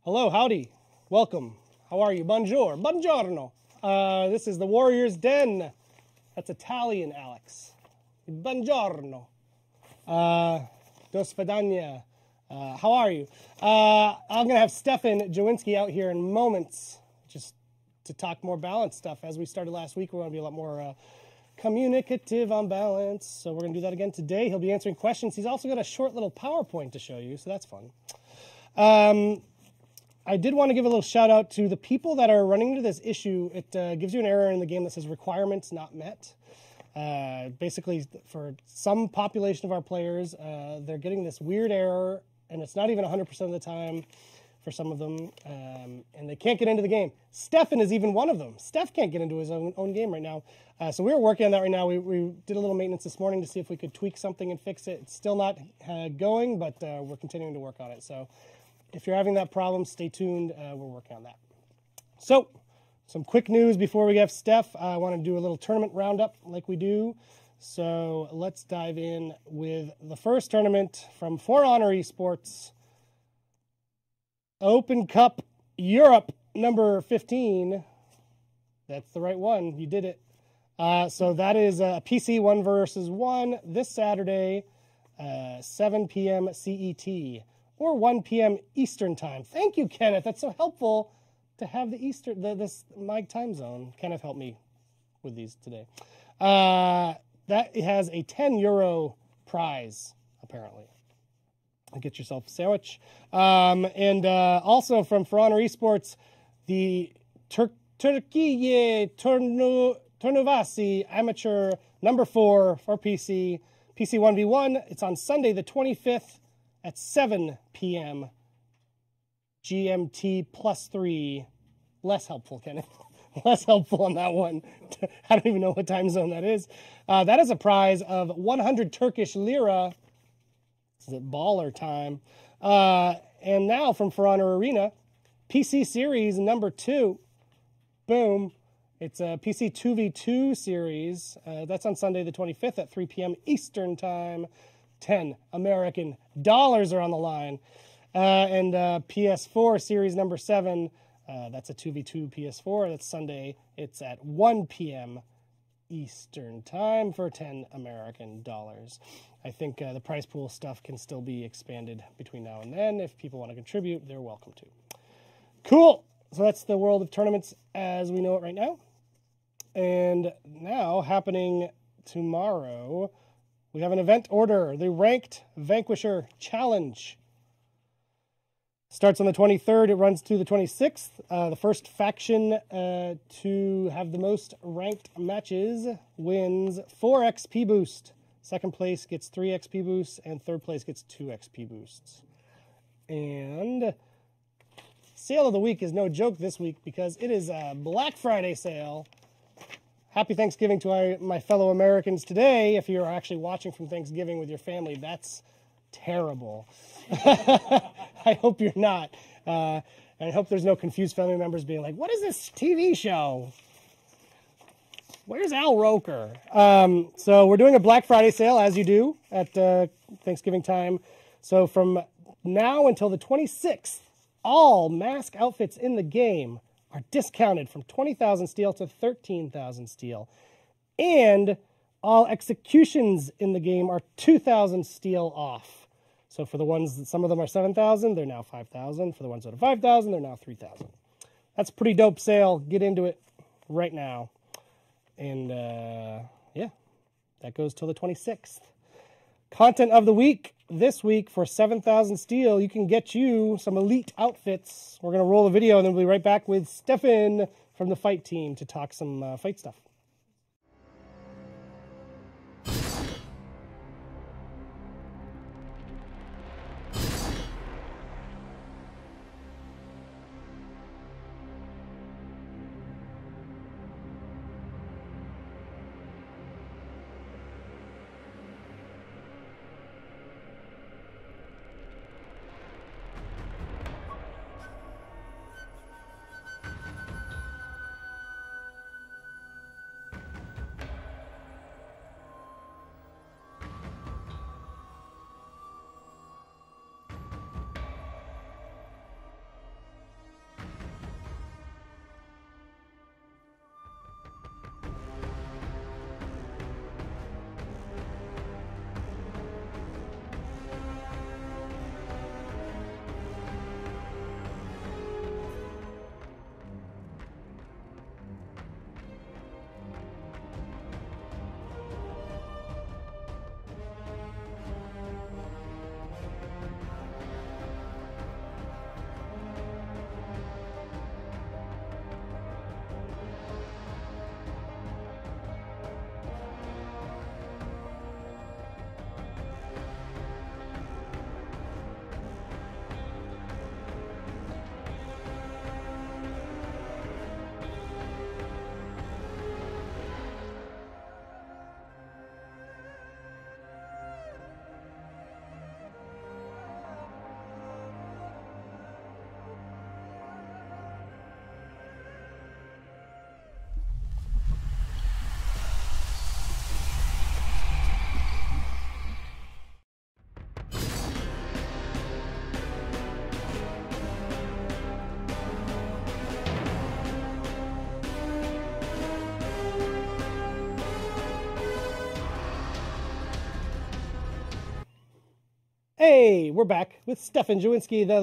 Hello, howdy, welcome. How are you? Bonjour, buongiorno. This is the Warrior's Den. That's Italian, Alex. Buongiorno. Do svidania. How are you? I'm going to have Stefan Jawinski out here in moments just to talk more balance stuff. As we started last week, we're going to be a lot more communicative on balance. So we're going to do that again today. He'll be answering questions. He's also got a short little PowerPoint to show you, so that's fun. I did want to give a little shout out to the people that are running into this issue. It gives you an error in the game that says requirements not met. Basically, for some population of our players, they're getting this weird error, and it's not even 100% of the time for some of them, and they can't get into the game. Stefan is even one of them. Steph can't get into his own game right now. So we're working on that right now. We did a little maintenance this morning to see if we could tweak something and fix it. It's still not going, but we're continuing to work on it. So if you're having that problem, stay tuned. We're working on that. So some quick news before we get Steph. I want to do a little tournament roundup like we do. So let's dive in with the first tournament from For Honor Esports. Open Cup Europe number 15. That's the right one. You did it. So that is a PC 1 versus 1 this Saturday, 7 p.m. CET or 1 p.m. Eastern time. Thank you, Kenneth. That's so helpful to have this my time zone. Kenneth helped me with these today. That has a €10 prize, apparently. Get yourself a sandwich. And also from For Honor Esports, the Turkiye Turnuvasi Amateur number 4 for PC 1v1. It's on Sunday the 25th at 7 p.m. GMT +3. Less helpful, Kenneth. Less helpful on that one. I don't even know what time zone that is. That is a prize of 100 Turkish lira. This is baller time. And now from For Honor Arena, PC Series number 2. Boom. It's a PC 2v2 series. That's on Sunday the 25th at 3 p.m. Eastern time. 10 American dollars are on the line. And PS4 series number 7. That's a 2v2 PS4. That's Sunday. It's at 1 p.m. Eastern time for 10 American dollars. I think the prize pool stuff can still be expanded between now and then. If people want to contribute, they're welcome to. Cool. So that's the world of tournaments as we know it right now. And now, happening tomorrow, we have an event order, the Ranked Vanquisher Challenge. Starts on the 23rd, it runs to the 26th. The first faction to have the most ranked matches wins 4 XP boost. Second place gets 3 XP boosts, and third place gets 2 XP boosts. And sale of the week is no joke this week because it is a Black Friday sale. Happy Thanksgiving to my fellow Americans today. If you're actually watching from Thanksgiving with your family, that's terrible. I hope you're not. And I hope there's no confused family members being like, what is this TV show? Where's Al Roker? So we're doing a Black Friday sale, as you do, at Thanksgiving time. So from now until the 26th, all mask outfits in the game are discounted from 20,000 steel to 13,000 steel. And all executions in the game are 2,000 steel off. So for the ones, some of them are 7,000, they're now 5,000. For the ones that are 5,000, they're now 3,000. That's a pretty dope sale. Get into it right now. And yeah, that goes till the 26th. Content of the week. This week for 7,000 steel, you can get you some elite outfits. We're going to roll a video and then we'll be right back with Stefan from the fight team to talk some fight stuff. Hey, we're back with Stefan Jawinski, the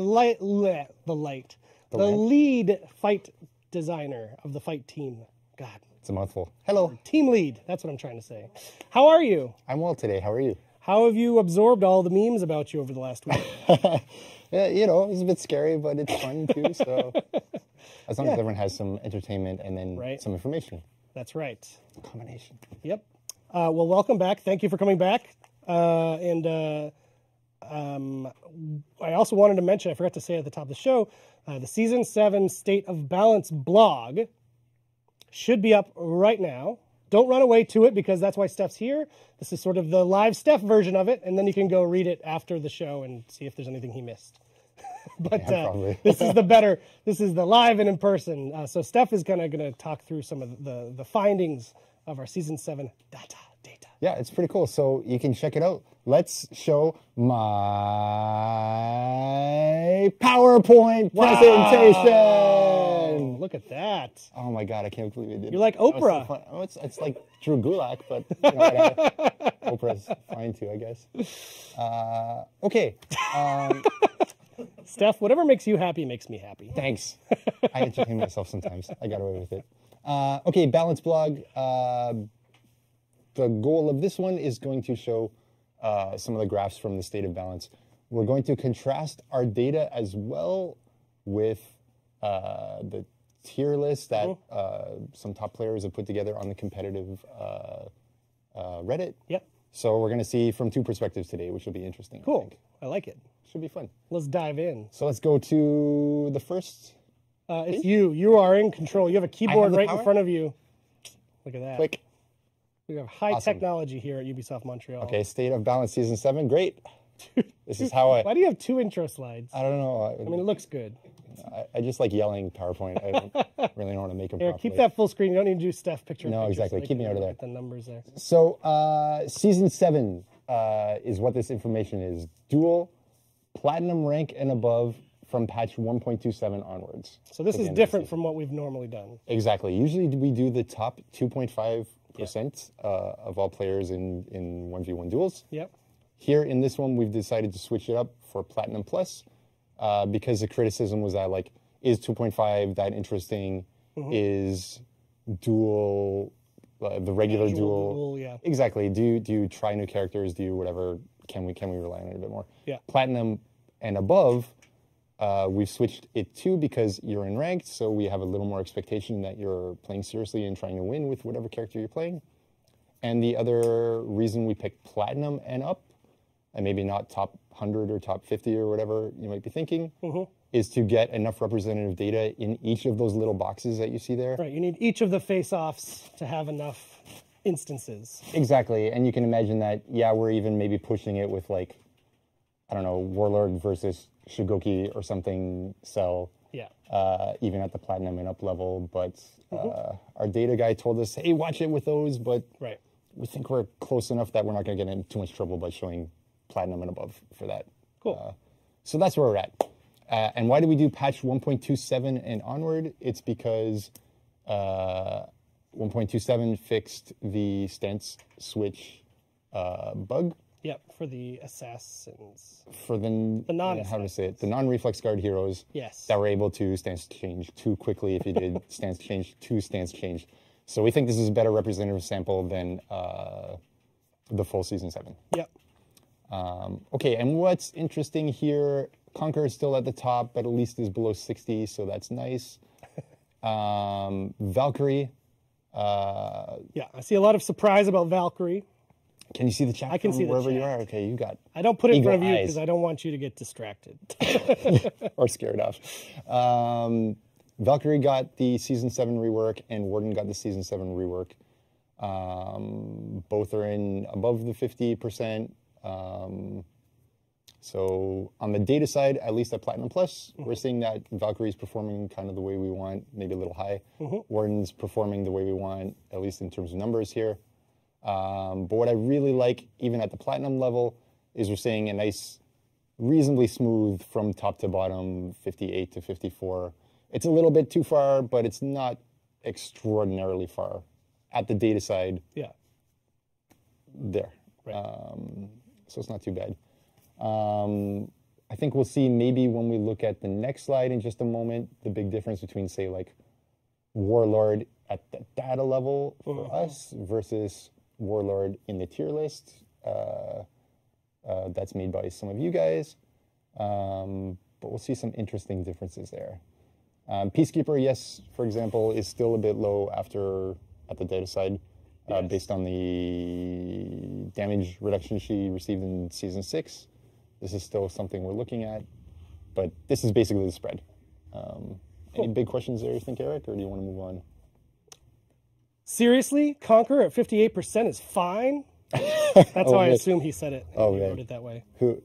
lead fight designer of the fight team. God. It's a mouthful. Hello. Team lead. That's what I'm trying to say. How are you? I'm well today. How are you? How have you absorbed all the memes about you over the last week? Yeah, you know, it's a bit scary, but it's fun too. So as long as everyone has some entertainment and then some information. That's right. Combination. Yep. Well, welcome back. Thank you for coming back. I also wanted to mention, I forgot to say at the top of the show, the Season 7 State of Balance blog should be up right now. Don't run away to it because that's why Steph's here. This is sort of the live Steph version of it, and then you can go read it after the show and see if there's anything he missed. But this is the live and in person. So Steph is kind of going to talk through some of the findings of our Season 7 data. Yeah, it's pretty cool. So you can check it out. Let's show my PowerPoint presentation. Look at that. Oh my God, I can't believe it did. You're like Oprah. So it's like Drew Gulak, but you know, Oprah's fine too, I guess. Okay. Steph, whatever makes you happy makes me happy. Thanks. I entertain myself sometimes. I got away with it. Okay, Balance blog. The goal of this one is going to show some of the graphs from the state of balance. We're going to contrast our data as well with the tier list that some top players have put together on the competitive Reddit. Yep. So we're going to see from two perspectives today, which will be interesting. Cool. I like it. Should be fun. Let's dive in. So let's go to the first. It's you. You are in control. You have a keyboard right in front of you. Look at that. Click. We have high technology here at Ubisoft Montreal. Okay, State of Balance Season 7, great. This is how Why do you have two intro slides? I don't know. I mean, it looks good. I just like yelling PowerPoint. I don't really know how to make them properly. Keep that full screen. You don't need to do Steph picture. No, exactly. Keep me out of there. The numbers there. So, Season 7 is what this information is. Dual, Platinum rank and above from patch 1.27 onwards. So this is different from what we've normally done. Exactly. Usually we do the top 2.5% of all players in 1v1 duels. Yep. Here in this one, we've decided to switch it up for Platinum Plus because the criticism was that, like, is 2.5 that interesting? Is dual, the regular duel? Yeah. Exactly. Do you try new characters? Do you whatever? Can we rely on it a bit more? Yeah. Platinum and above, we've switched it to because you're in ranked, so we have a little more expectation that you're playing seriously and trying to win with whatever character you're playing. And the other reason we picked Platinum and up, and maybe not top 100 or top 50 or whatever you might be thinking, is to get enough representative data in each of those little boxes that you see there. Right, you need each of the face-offs to have enough instances. Exactly, and you can imagine that, yeah, we're even maybe pushing it with, like, I don't know, Warlord versus Shigoki or something, Cell. Yeah. Even at the Platinum and up level, but our data guy told us, hey, watch it with those, but we think we're close enough that we're not going to get in too much trouble by showing Platinum and above for that. Cool. So that's where we're at. And why do we do patch 1.27 and onward? It's because 1.27 fixed the stance switch bug. Yep, for the assassins. For the how to say it? The non-reflex guard heroes. Yes. That were able to stance change too quickly if you did stance change to stance change. So we think this is a better representative sample than the full Season 7. Yep. Okay, and what's interesting here, Conquer is still at the top, but at least is below 60, so that's nice. Valkyrie. Yeah, I see a lot of surprise about Valkyrie. Can you see the chat? I can see wherever the chat. you are. Okay, you got. I don't put it in front of you because I don't want you to get distracted or scared off. Valkyrie got the Season 7 rework, and Warden got the Season 7 rework. Both are in above the 50%. So on the data side, at least at Platinum Plus, we're seeing that Valkyrie's performing kind of the way we want, maybe a little high. Warden's performing the way we want, at least in terms of numbers here. But what I really like, even at the Platinum level, is we're seeing a nice, reasonably smooth from top to bottom, 58 to 54. It's a little bit too far, but it's not extraordinarily far. At the data side, there. Right. So it's not too bad. I think we'll see maybe when we look at the next slide in just a moment, the big difference between, say, like Warlord at the data level for us versus Warlord in the tier list. That's made by some of you guys. But we'll see some interesting differences there. Peacekeeper, yes, for example, is still a bit low at the data side, based on the damage reduction she received in Season 6. This is still something we're looking at, but this is basically the spread. Any big questions there, you think, Eric, or do you want to move on? Seriously? Conquer at 58% is fine? That's how I assume he said it. He wrote it that way. Who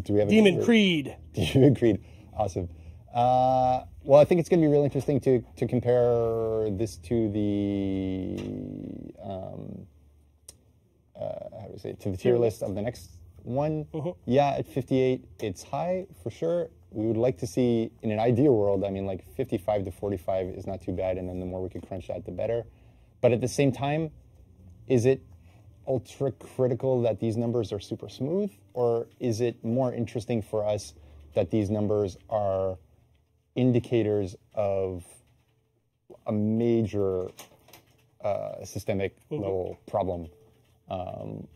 do we have? Demon Creed. Demon Creed. Awesome. Well, I think it's going to be really interesting to compare this to the how do we say it? To the tier list of the next one. Yeah, at 58, it's high for sure. We would like to see, in an ideal world, I mean, like 55 to 45 is not too bad, and then the more we could crunch that, the better. But at the same time, is it ultra critical that these numbers are super smooth, or is it more interesting for us that these numbers are indicators of a major systemic level problem?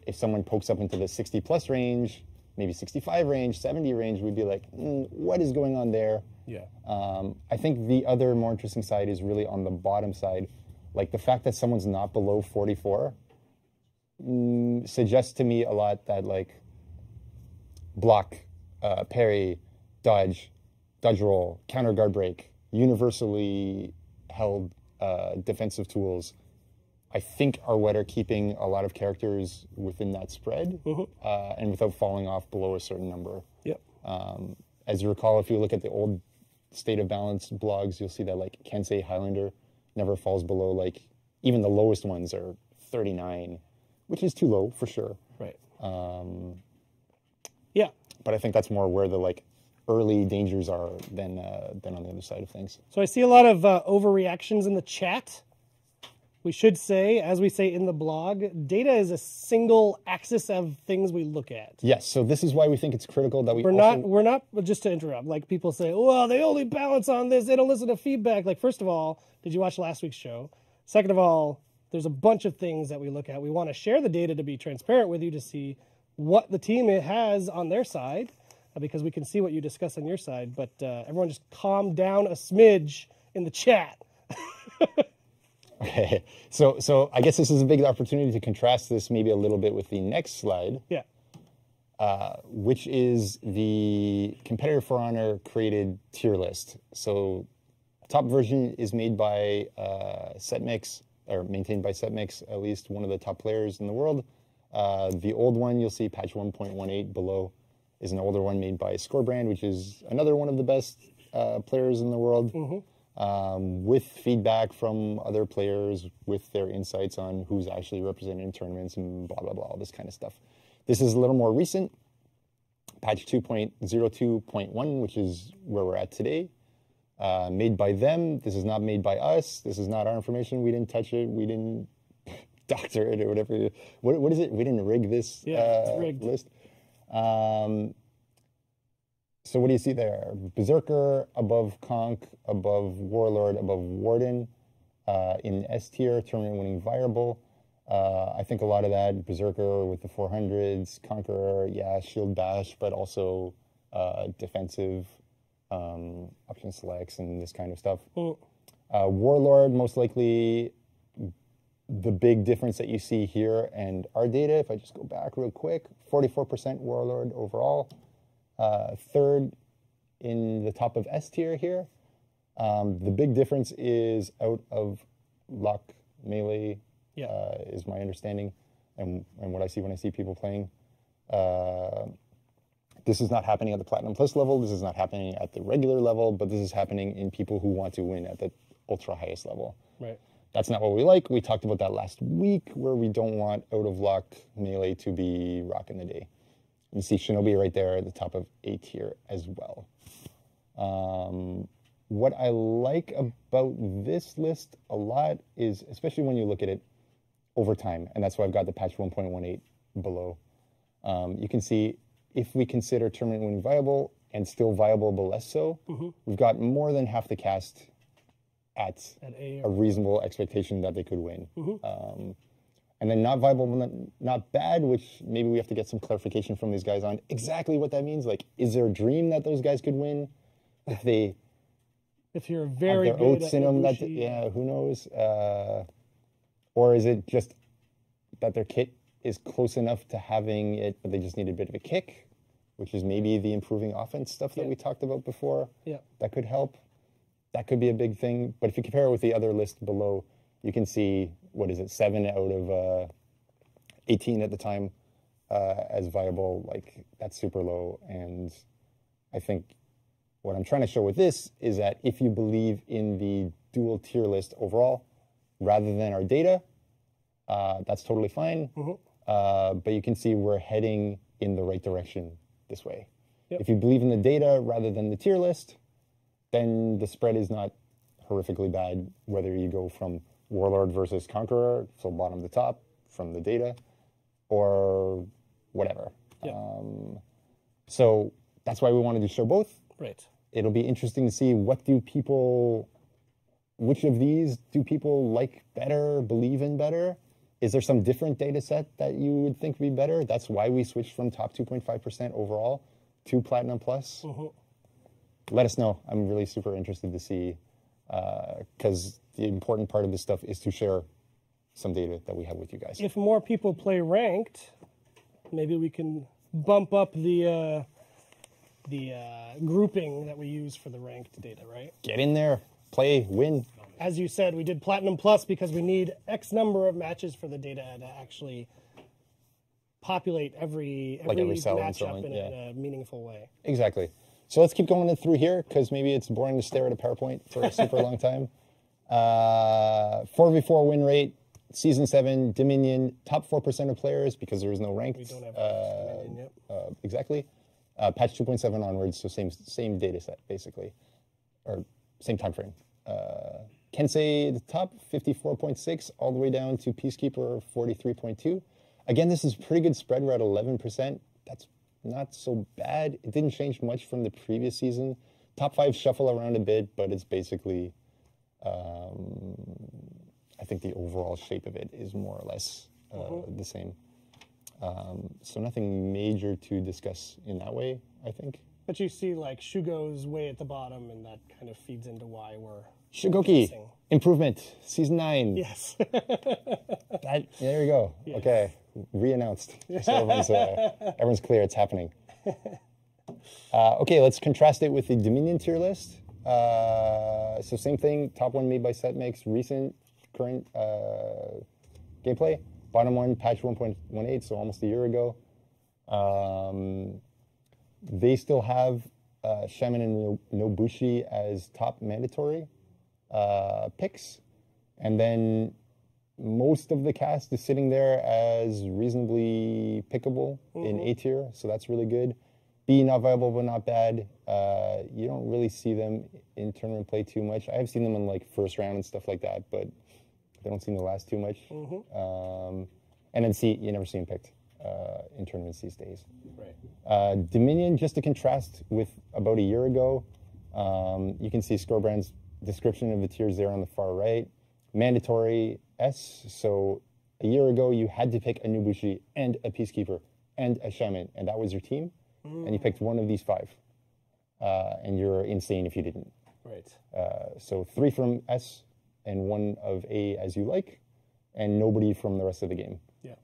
If someone pokes up into the 60 plus range, maybe 65 range, 70 range, we'd be like, what is going on there? Yeah. I think the other more interesting side is really on the bottom side. Like the fact that someone's not below 44 suggests to me a lot that like block, parry, dodge roll, counter guard break, universally held defensive tools, I think are what are keeping a lot of characters within that spread and without falling off below a certain number. Yep. As you recall, if you look at the old State of Balance blogs, you'll see that like Kensei Highlander never falls below, like even the lowest ones are 39, which is too low for sure. Right. Yeah. But I think that's more where the like early dangers are than on the other side of things. So I see a lot of overreactions in the chat. We should say, as we say in the blog, data is a single axis of things we look at. Yes, so this is why we think it's critical that we're not, just to interrupt, like people say, well, they only balance on this, they don't listen to feedback. Like, first of all, did you watch last week's show? Second of all, there's a bunch of things that we look at. We want to share the data to be transparent with you to see what the team has on their side, because we can see what you discuss on your side. But everyone just calm down a smidge in the chat. Okay, so I guess this is a big opportunity to contrast this maybe a little bit with the next slide. Yeah. Which is the Competitor for Honor created tier list. So top version is made by Setmix, or maintained by Setmix, at least one of the top players in the world. The old one, you'll see patch 1.18 below, is an older one made by Scorebrand, which is another one of the best players in the world. With feedback from other players, with their insights on who's actually represented in tournaments and blah, blah, blah, all this kind of stuff. This is a little more recent, patch 2.02.1, which is where we're at today. Made by them. This is not made by us. This is not our information. We didn't touch it. We didn't doctor it or whatever. What is it? We didn't rig this list. So what do you see there? Berserker above Conk, above Warlord, above Warden. In S tier, tournament-winning variable. I think a lot of that, Berserker with the 400s, Conqueror, yeah, Shield Bash, but also defensive option selects and this kind of stuff. Warlord, most likely the big difference that you see here and our data, if I just go back real quick, 44% Warlord overall. Third in the top of S tier here. The big difference is out of luck melee, is my understanding, and what I see when I see people playing. This is not happening at the Platinum Plus level. This is not happening at the regular level, but this is happening in people who want to win at the ultra highest level. Right. That's not what we like. We talked about that last week, where we don't want out of luck melee to be rocking the day. You see Shinobi right there at the top of A tier as well. What I like about this list a lot is, especially when you look at it over time, and that's why I've got the patch 1.18 below, you can see if we consider tournament winning viable and still viable but less so, we've got more than half the cast at a reasonable expectation that they could win. And then not viable, not bad, which maybe we have to get some clarification from these guys on exactly what that means. Like, is there a dream that those guys could win? If you're very have their good oats at in them, Nobushi, who knows? Or is it just that their kit is close enough to having it, but they just need a bit of a kick, which is maybe the improving offense stuff that we talked about before. That could help. That could be a big thing. But if you compare it with the other list below, you can see, 7 out of 18 at the time as viable. Like, that's super low. And I think what I'm trying to show with this is that if you believe in the dual tier list overall, rather than our data, that's totally fine. But you can see we're heading in the right direction this way. If you believe in the data rather than the tier list, then the spread is not horrifically bad, whether you go from Warlord versus Conqueror, so bottom to top from the data, or whatever. So that's why we wanted to show both. Right. It'll be interesting to see which of these do people like better, believe in better? Is there some different data set that you would think would be better? That's why we switched from top 2.5% overall to Platinum Plus. Let us know. I'm really super interested to see, because the important part of this stuff is to share some data that we have with you guys. If more people play ranked, maybe we can bump up the grouping that we use for the ranked data, right? Get in there, play, win. As you said, we did Platinum Plus because we need X number of matches for the data to actually populate every matchup in a meaningful way. Exactly. So let's keep going through here, because maybe it's boring to stare at a PowerPoint for a super long time. 4v4 win rate, Season 7, Dominion, top 4% of players, because there is no ranked. We don't have Dominion yet. Exactly. Patch 2.7 onwards, so same data set, basically. Or same time frame. Kensei, the top, 54.6, all the way down to Peacekeeper, 43.2. Again, this is pretty good spread. We're at 11%. That's not so bad. It didn't change much from the previous season. Top 5 shuffle around a bit, but it's basically, I think the overall shape of it is more or less the same. So nothing major to discuss in that way, I think. But you see, like, Shugo's way at the bottom, and that kind of feeds into why we're Shugoki, missing. improvement, Season 9. Yes. There you go. Yeah. Okay, re-announced. So everyone's clear, it's happening. Okay, let's contrast it with the Dominion tier list. So same thing, top one made by Setmix, recent, current gameplay. Bottom one, patch 1.18, so almost a year ago. They still have Shaman and Nobushi as top mandatory picks. And then most of the cast is sitting there as reasonably pickable in A tier, so that's really good. B, not viable, but not bad. You don't really see them in tournament play too much. I have seen them in like first round and stuff like that, but they don't seem to last too much. And then C, you never see them picked in tournaments these days. Right. Dominion, just to contrast with about a year ago, you can see Scorebrand's description of the tiers there on the far right. Mandatory S, so a year ago you had to pick a Nobushi and a Peacekeeper and a Shaman, and that was your team, and you picked one of these 5. And you're insane if you didn't. Right. So 3 from S and 1 of A as you like, and nobody from the rest of the game. Yeah.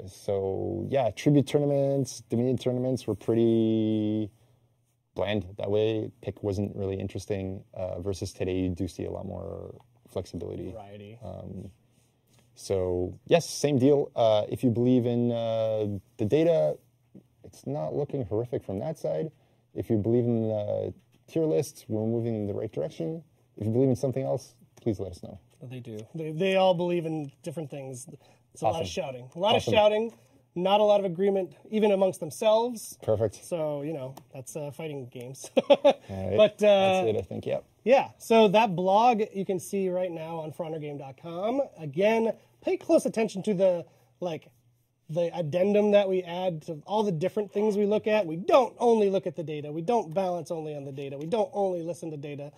So yeah, tribute tournaments, Dominion tournaments were pretty bland that way. Pick wasn't really interesting. Versus today, you do see a lot more flexibility. Variety. So yes, same deal. If you believe in the data, it's not looking horrific from that side. If you believe in the tier lists, we're moving in the right direction. If you believe in something else, please let us know. They do. They all believe in different things. It's a lot of shouting. A lot of Awesome. shouting, not a lot of agreement, even amongst themselves. Perfect. So, you know, that's fighting games. All right. But, that's it, I think, yep. Yeah, so that blog you can see right now on ForHonorGame.com. Again, pay close attention to the, like, the addendum that we add to all the different things we look at. We don't only look at the data. We don't balance only on the data. We don't only listen to data.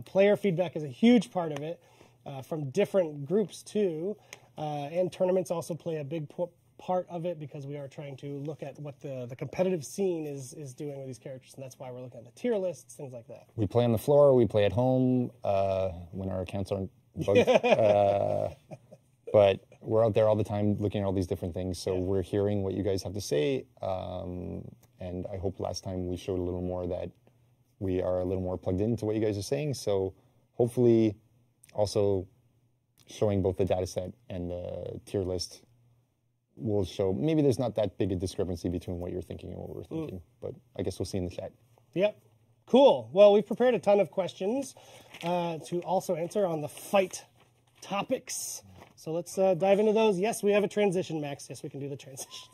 Player feedback is a huge part of it from different groups too. And tournaments also play a big part of it because we are trying to look at what the competitive scene is doing with these characters. And that's why we're looking at the tier lists, things like that. We play on the floor. We play at home when our accounts aren't bugged. But we're out there all the time looking at all these different things. So we're hearing what you guys have to say. And I hope last time we showed a little more that we are a little more plugged into what you guys are saying. So hopefully also showing both the data set and the tier list will show maybe there's not that big a discrepancy between what you're thinking and what we're thinking. But I guess we'll see in the chat. Yep. Cool. Well, we've prepared a ton of questions to also answer on the fight topics. So let's dive into those. Yes, we have a transition, Max. Yes, we can do the transition.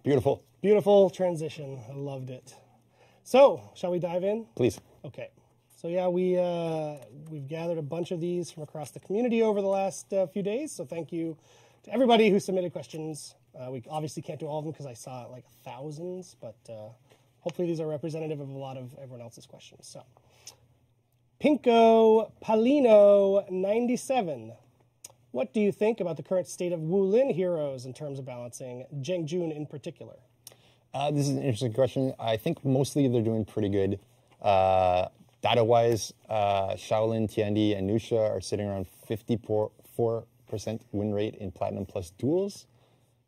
Beautiful. Beautiful transition. I loved it. So, shall we dive in? Please. Okay. So yeah, we've gathered a bunch of these from across the community over the last few days. So thank you to everybody who submitted questions. We obviously can't do all of them because I saw like thousands, but hopefully these are representative of a lot of everyone else's questions. So, Pinko Palino 97. What do you think about the current state of Wulin heroes in terms of balancing, Chang Jing in particular? This is an interesting question. I think mostly they're doing pretty good. Data-wise, Shaolin, Tiandi, and Nusha are sitting around 54% win rate in Platinum Plus duels.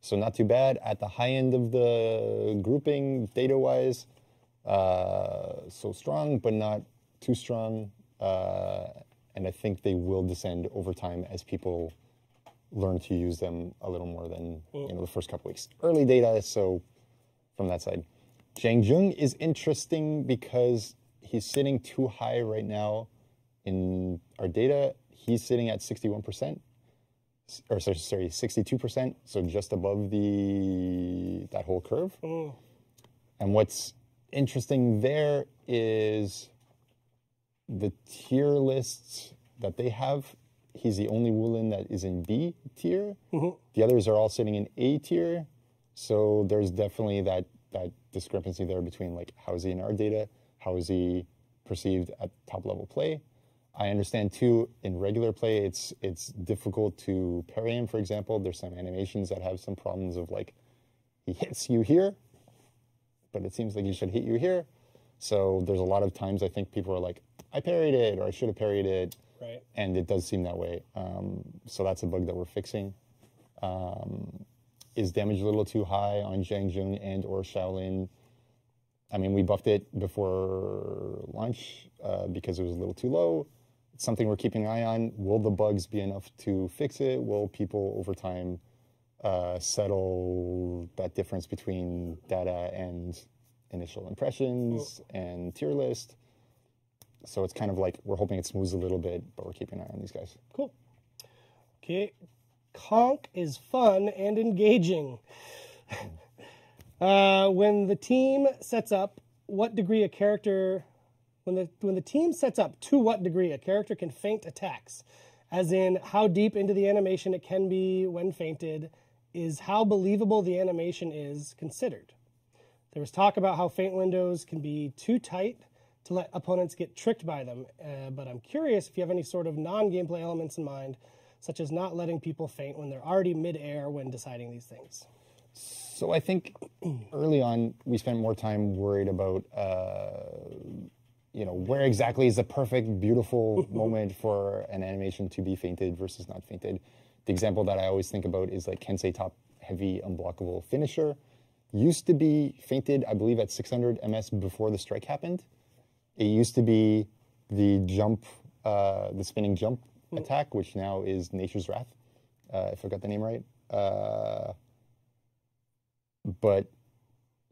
So not too bad. At the high end of the grouping, data-wise, so strong, but not too strong. And I think they will descend over time as people learn to use them a little more than the first couple weeks. Early data, so from that side. Chang Jing is interesting because he's sitting too high right now in our data. He's sitting at 61%, or sorry, 62%, so just above that whole curve. And what's interesting there is the tier lists that they have. He's the only Wulin that is in B tier. The others are all sitting in A tier. So there's definitely that discrepancy there between like how is he in our data, how is he perceived at top level play. I understand too, in regular play, it's difficult to parry him, for example. There's some animations that have some problems of like, he hits you here, but it seems like he should hit you here. So there's a lot of times I think people are like, I parried it, or I should have parried it. Right. And it does seem that way. So that's a bug that we're fixing. Is damage a little too high on Chang Jing and or Shaolin? I mean, we buffed it before launch because it was a little too low. It's something we're keeping an eye on. Will the bugs be enough to fix it? Will people over time settle that difference between data and initial impressions and tier list? So it's kind of like we're hoping it smooths a little bit, but we're keeping an eye on these guys. Cool. Okay. Conk is fun and engaging. When the team sets up, what degree a character... When the team sets up, to what degree a character can feint attacks, as in how deep into the animation it can be when feinted, is how believable the animation is considered. There was talk about how feint windows can be too tight to let opponents get tricked by them, but I'm curious if you have any sort of non-gameplay elements in mind, such as not letting people feint when they're already mid-air when deciding these things. So I think early on we spent more time worried about where exactly is the perfect, beautiful moment for an animation to be feinted versus not feinted. The example that I always think about is like Kensei top heavy unblockable finisher. Used to be feinted, I believe, at 600 MS before the strike happened. It used to be the jump, the spinning jump attack, which now is Nature's Wrath, if I got the name right. But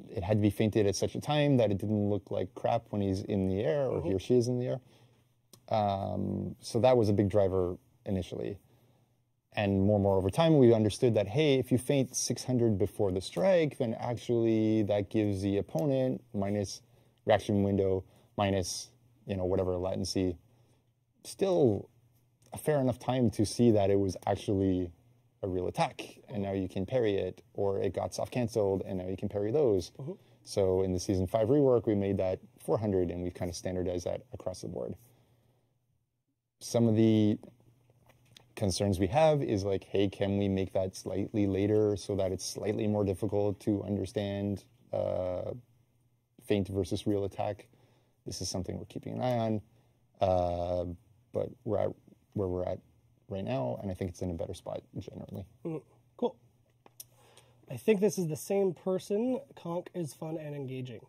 it had to be feinted at such a time that it didn't look like crap when he's in the air or he or she is in the air. So that was a big driver initially. And more over time, we understood that, hey, if you feint 600 before the strike, then actually that gives the opponent minus reaction window, minus, whatever latency, still a fair enough time to see that it was actually a real attack, and now you can parry it, or it got soft canceled, and now you can parry those. So in the Season 5 rework, we made that 400, and we've kind of standardized that across the board. Some of the concerns we have is like, hey, can we make that slightly later so that it's slightly more difficult to understand feint versus real attack? This is something we're keeping an eye on, but we're at where we're at right now, and I think it's in a better spot generally. Cool. I think this is the same person. Conk is fun and engaging.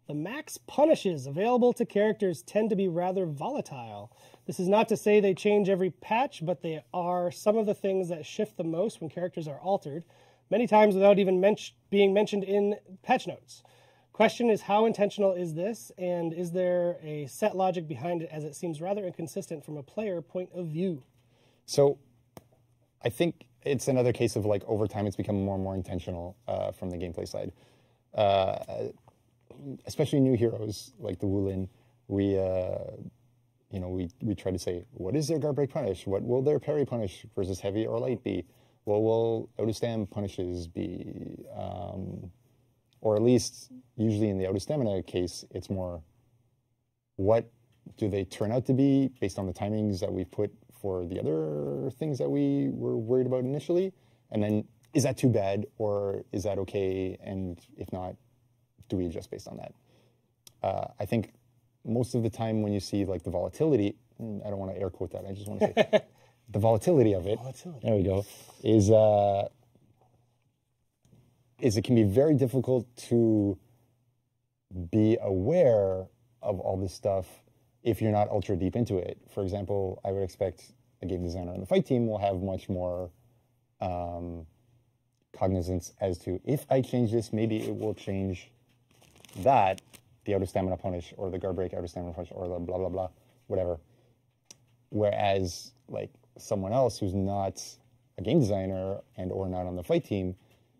The max punishes available to characters tend to be rather volatile. This is not to say they change every patch, but they are some of the things that shift the most when characters are altered, many times without even being mentioned in patch notes. Question is, how intentional is this, and is there a set logic behind it, as it seems rather inconsistent from a player point of view? So I think it's another case of like over time it's become more and more intentional from the gameplay side. Especially new heroes like the Wulin, we try to say, what is their guard break punish? What will their parry punish versus heavy or light be? What will out of stam punishes be? Or at least, usually in the out of stamina case, it's more, what do they turn out to be based on the timings that we've put for the other things that we were worried about initially? And then, is that too bad, or is that okay? And if not, do we adjust based on that? I think most of the time when you see like the volatility, I don't want to air quote that, I just want to say the volatility of it, there we go, is it can be very difficult to be aware of all this stuff if you're not ultra deep into it. For example, I would expect a game designer on the fight team will have much more cognizance as to, if I change this, maybe it will change that, the out of stamina punish, or the guard break out of stamina punish, or the blah, blah, blah, whatever. Whereas, like, someone else who's not a game designer and or not on the fight team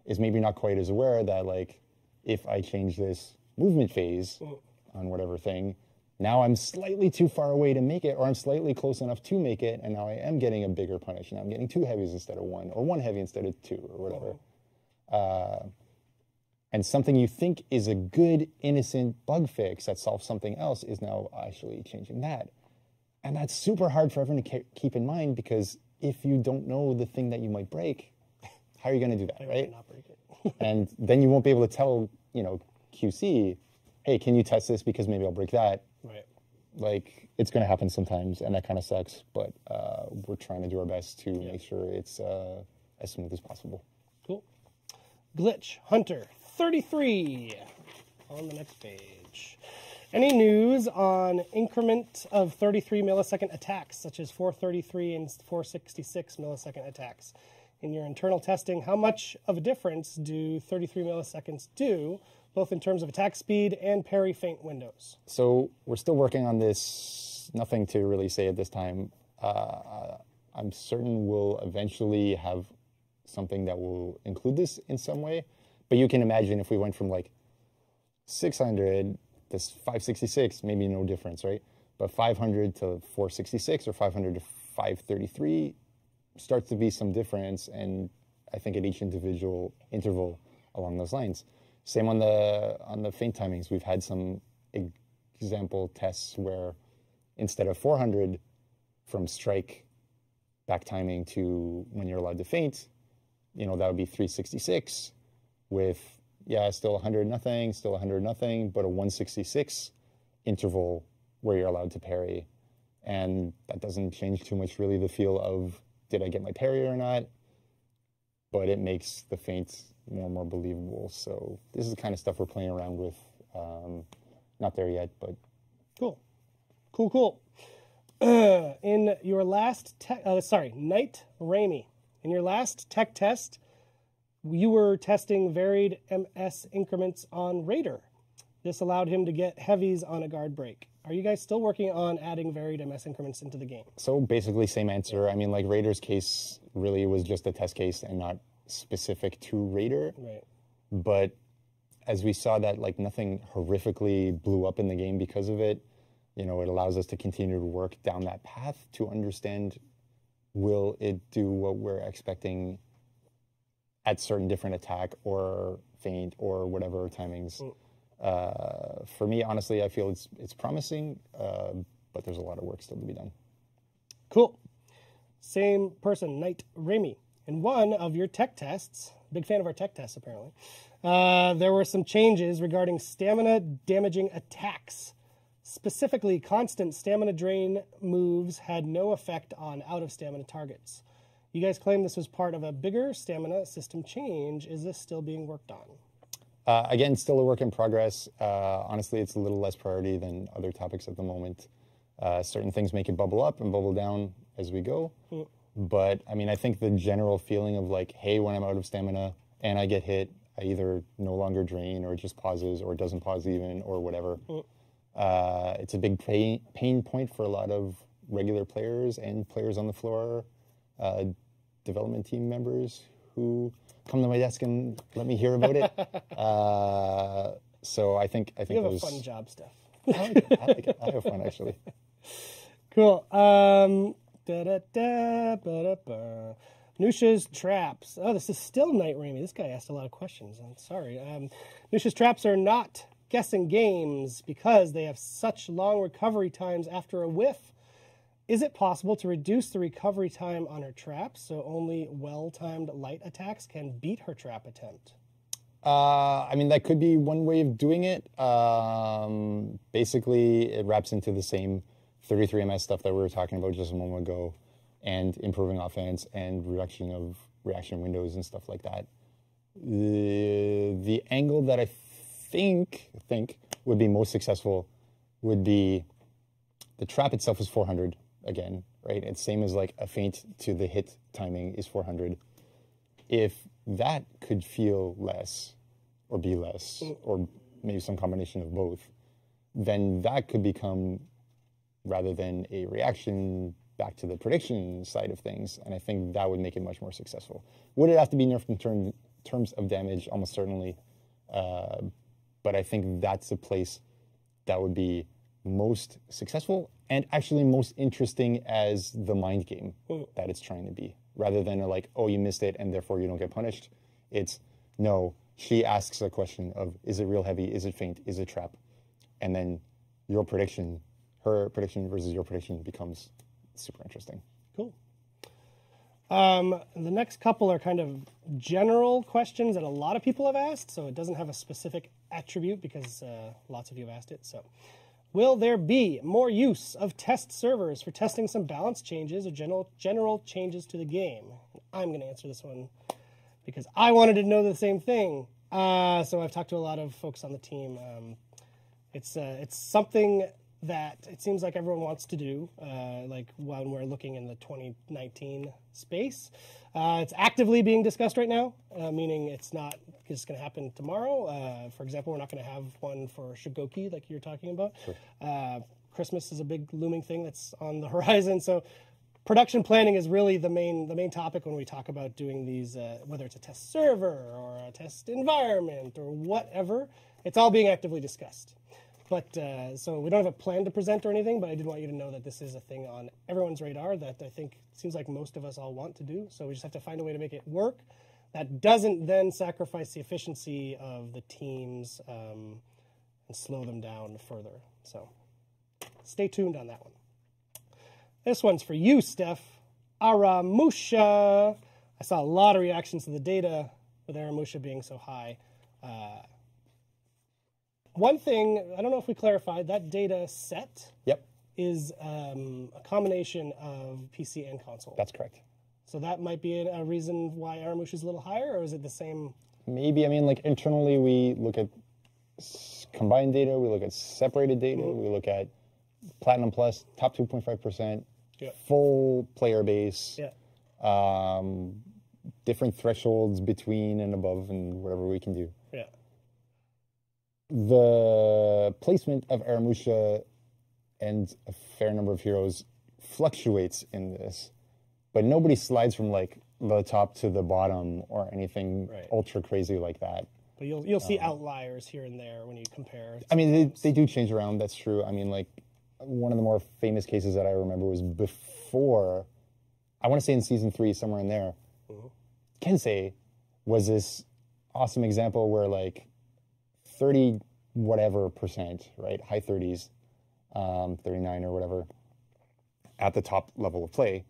is maybe not quite as aware that, like, if I change this movement phase on whatever thing, now I'm slightly too far away to make it, or I'm slightly close enough to make it, and now I am getting a bigger punish. Now I'm getting 2 heavies instead of 1, or 1 heavy instead of 2, or whatever. And something you think is a good, innocent bug fix that solves something else is now actually changing that. And that's super hard for everyone to keep in mind, because if you don't know the thing that you might break, how are you going to do that, right? Not break it. And then you won't be able to tell, QC, hey, can you test this because maybe I'll break that. Right. Like, it's going to happen sometimes, and that kind of sucks, but we're trying to do our best to make sure it's as smooth as possible. Cool. Glitch Hunter 33 on the next page. Any news on increment of 33 millisecond attacks, such as 433 and 466 millisecond attacks? In your internal testing, how much of a difference do 33 milliseconds do, both in terms of attack speed and parry feint windows? So we're still working on this. Nothing to really say at this time. I'm certain we'll eventually have something that will include this in some way. But you can imagine if we went from like 600 to 566, maybe no difference, right? But 500 to 466 or 500 to 533 starts to be some difference, and I think at each individual interval along those lines. Same on the feint timings. We've had some example tests where instead of 400 from strike back timing to when you're allowed to feint, that would be 366 with, still 100 nothing, still 100 nothing, but a 166 interval where you're allowed to parry. And that doesn't change too much really the feel of, did I get my parry or not? But it makes the feint more and more believable. So this is the kind of stuff we're playing around with. Not there yet, but... Cool. In your last Knight Ramey. In your last tech test, you were testing varied MS increments on Raider. This allowed him to get heavies on a guard break. Are you guys still working on adding varied MS increments into the game? So basically same answer. I mean, like Raider's case, really was just a test case and not specific to Raider. Right. But as we saw that like nothing horrifically blew up in the game because of it, you know, it allows us to continue to work down that path to understand, will it do what we're expecting at certain different attack or feint or whatever timings. For me, honestly, I feel it's promising, but there's a lot of work still to be done. Cool. Same person, Knight Remy. In one of your tech tests, big fan of our tech tests apparently, there were some changes regarding stamina damaging attacks. Specifically, constant stamina drain moves had no effect on out-of-stamina targets. You guys claim this was part of a bigger stamina system change. Is this still being worked on? Again, still a work in progress. Honestly, it's a little less priority than other topics at the moment. Certain things make it bubble up and bubble down as we go. But, I mean, I think the general feeling of like, hey, when I'm out of stamina and I get hit, I either no longer drain or it just pauses or it doesn't pause even or whatever. It's a big pain point for a lot of regular players and players on the floor, development team members who come to my desk and let me hear about it. So I think you have a fun job, Steph. I like it. I have fun actually. Cool. Nusha's traps. Oh, this is still Knight Remy. This guy asked a lot of questions. I'm sorry. Nusha's traps are not guessing games because they have such long recovery times after a whiff. Is it possible to reduce the recovery time on her traps so only well-timed light attacks can beat her trap attempt? I mean, that could be one way of doing it. Basically, it wraps into the same 33 MS stuff that we were talking about just a moment ago, and improving offense and reduction of reaction windows and stuff like that. The angle that I think would be most successful would be the trap itself is 400 again, right? It's same as like a feint to the hit timing is 400. If that could feel less or be less or maybe some combination of both, then that could become, rather than a reaction, back to the prediction side of things, and I think that would make it much more successful. Would it have to be nerfed in terms of damage? Almost certainly. But I think that's a place that would be most successful and actually most interesting as the mind game that it's trying to be. Rather than like, oh, you missed it and therefore you don't get punished. It's, no, she asks a question of, is it real heavy? Is it feint? Is it trap? And then your prediction, her prediction versus your prediction becomes super interesting. Cool. The next couple are kind of general questions that a lot of people have asked, so it doesn't have a specific attribute because lots of you have asked it. So, will there be more use of test servers for testing some balance changes or general changes to the game? I'm going to answer this one because I wanted to know the same thing. So I've talked to a lot of folks on the team. It's something that it seems like everyone wants to do, like when we're looking in the 2019 space. It's actively being discussed right now, meaning it's not just going to happen tomorrow. For example, we're not going to have one for Shigoki like you're talking about. Sure. Christmas is a big looming thing that's on the horizon. So production planning is really the main topic when we talk about doing these, whether it's a test server or a test environment or whatever. It's all being actively discussed. But so we don't have a plan to present or anything, but I did want you to know that this is a thing on everyone's radar that I think seems like most of us all want to do. So we just have to find a way to make it work that doesn't then sacrifice the efficiency of the teams and slow them down further. So stay tuned on that one. This one's for you, Steph. Aramusha. I saw a lot of reactions to the data with Aramusha being so high. One thing, I don't know if we clarified, that data set is a combination of PC and console. That's correct. So that might be a reason why Aramusha is a little higher, or is it the same? Maybe. I mean, like internally we look at combined data, we look at separated data, we look at Platinum Plus, top 2.5%, full player base, different thresholds between and above and whatever we can do. Yeah. The placement of Aramusha and a fair number of heroes fluctuates in this. but nobody slides from like the top to the bottom or anything Right. ultra crazy like that. But you'll see outliers here and there when you compare. I mean, they do change around. That's true. I mean, like one of the more famous cases that I remember was before, I want to say in season 3, somewhere in there, Kensei was this awesome example where like 30 whatever percent, right, high 30s, 39 or whatever, at the top level of play.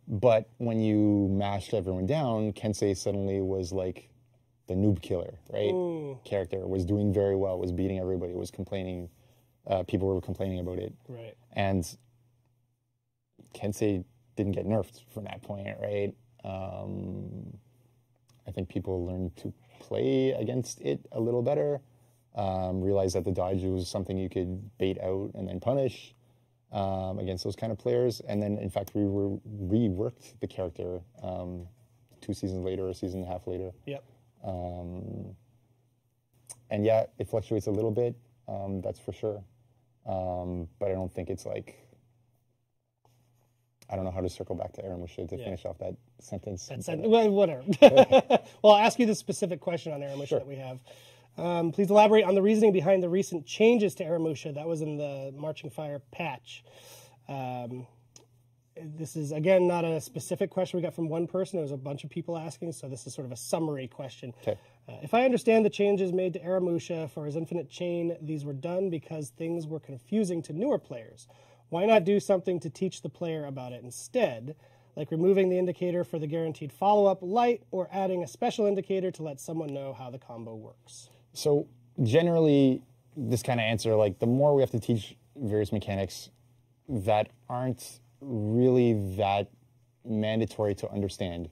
But when you mashed everyone down, Kensei suddenly was like the noob killer, right? Character was doing very well, was beating everybody, was complaining. People were complaining about it. Right. And Kensei didn't get nerfed from that point, right? I think people learned to play against it a little better, realized that the dodge was something you could bait out and then punish against those kind of players. And then, in fact, we reworked the character 2 seasons later, or a season and a half later. Yep. And yeah, it fluctuates a little bit, that's for sure. But I don't think it's like, I don't know how to circle back to Aramusha to finish off that sentence. Well, whatever. Well, I'll ask you the specific question on Aramusha that we have. Please elaborate on the reasoning behind the recent changes to Aramusha. That was in the Marching Fire patch. This is, again, not a specific question we got from one person. There was a bunch of people asking, so this is sort of a summary question. Okay. If I understand the changes made to Aramusha for his Infinite Chain, these were done because things were confusing to newer players. Why not do something to teach the player about it instead, like removing the indicator for the guaranteed follow-up light or adding a special indicator to let someone know how the combo works? So generally, this kind of answer, like the more we have to teach various mechanics that aren't really that mandatory to understand,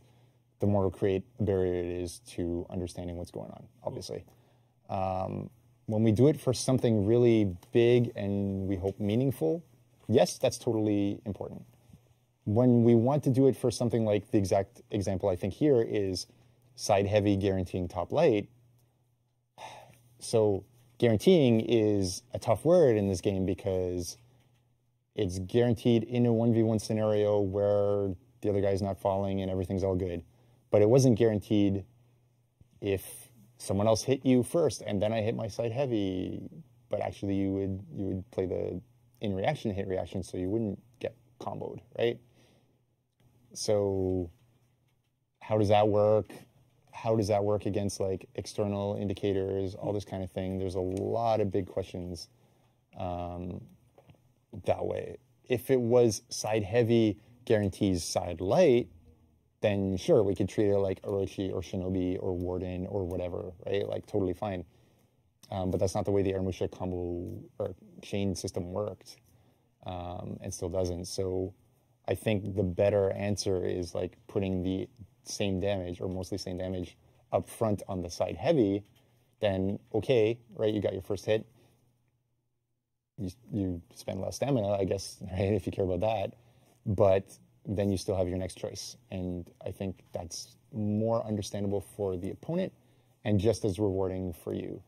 the more to create a barrier it is to understanding what's going on, obviously. When we do it for something really big and we hope meaningful, yes, that's totally important. When we want to do it for something like the exact example I think here is side heavy guaranteeing top light. So guaranteeing is a tough word in this game because it's guaranteed in a 1v1 scenario where the other guy's not falling and everything's all good. But it wasn't guaranteed if someone else hit you first and then I hit my side heavy, but actually you would play the in reaction, hit reaction, so you wouldn't get comboed, right? So how does that work? How does that work against like external indicators, all this kind of thing? There's a lot of big questions that way. If it was side heavy guarantees side light, then sure, we could treat it like Orochi or Shinobi or Warden or whatever, right? Like totally fine. But that's not the way the Aramusha combo or chain system worked, and still doesn't. So I think the better answer is like putting the same damage or mostly same damage up front on the side heavy. Then okay, right? You got your first hit. You spend less stamina, I guess, right? If you care about that, but then you still have your next choice, and I think that's more understandable for the opponent and just as rewarding for you.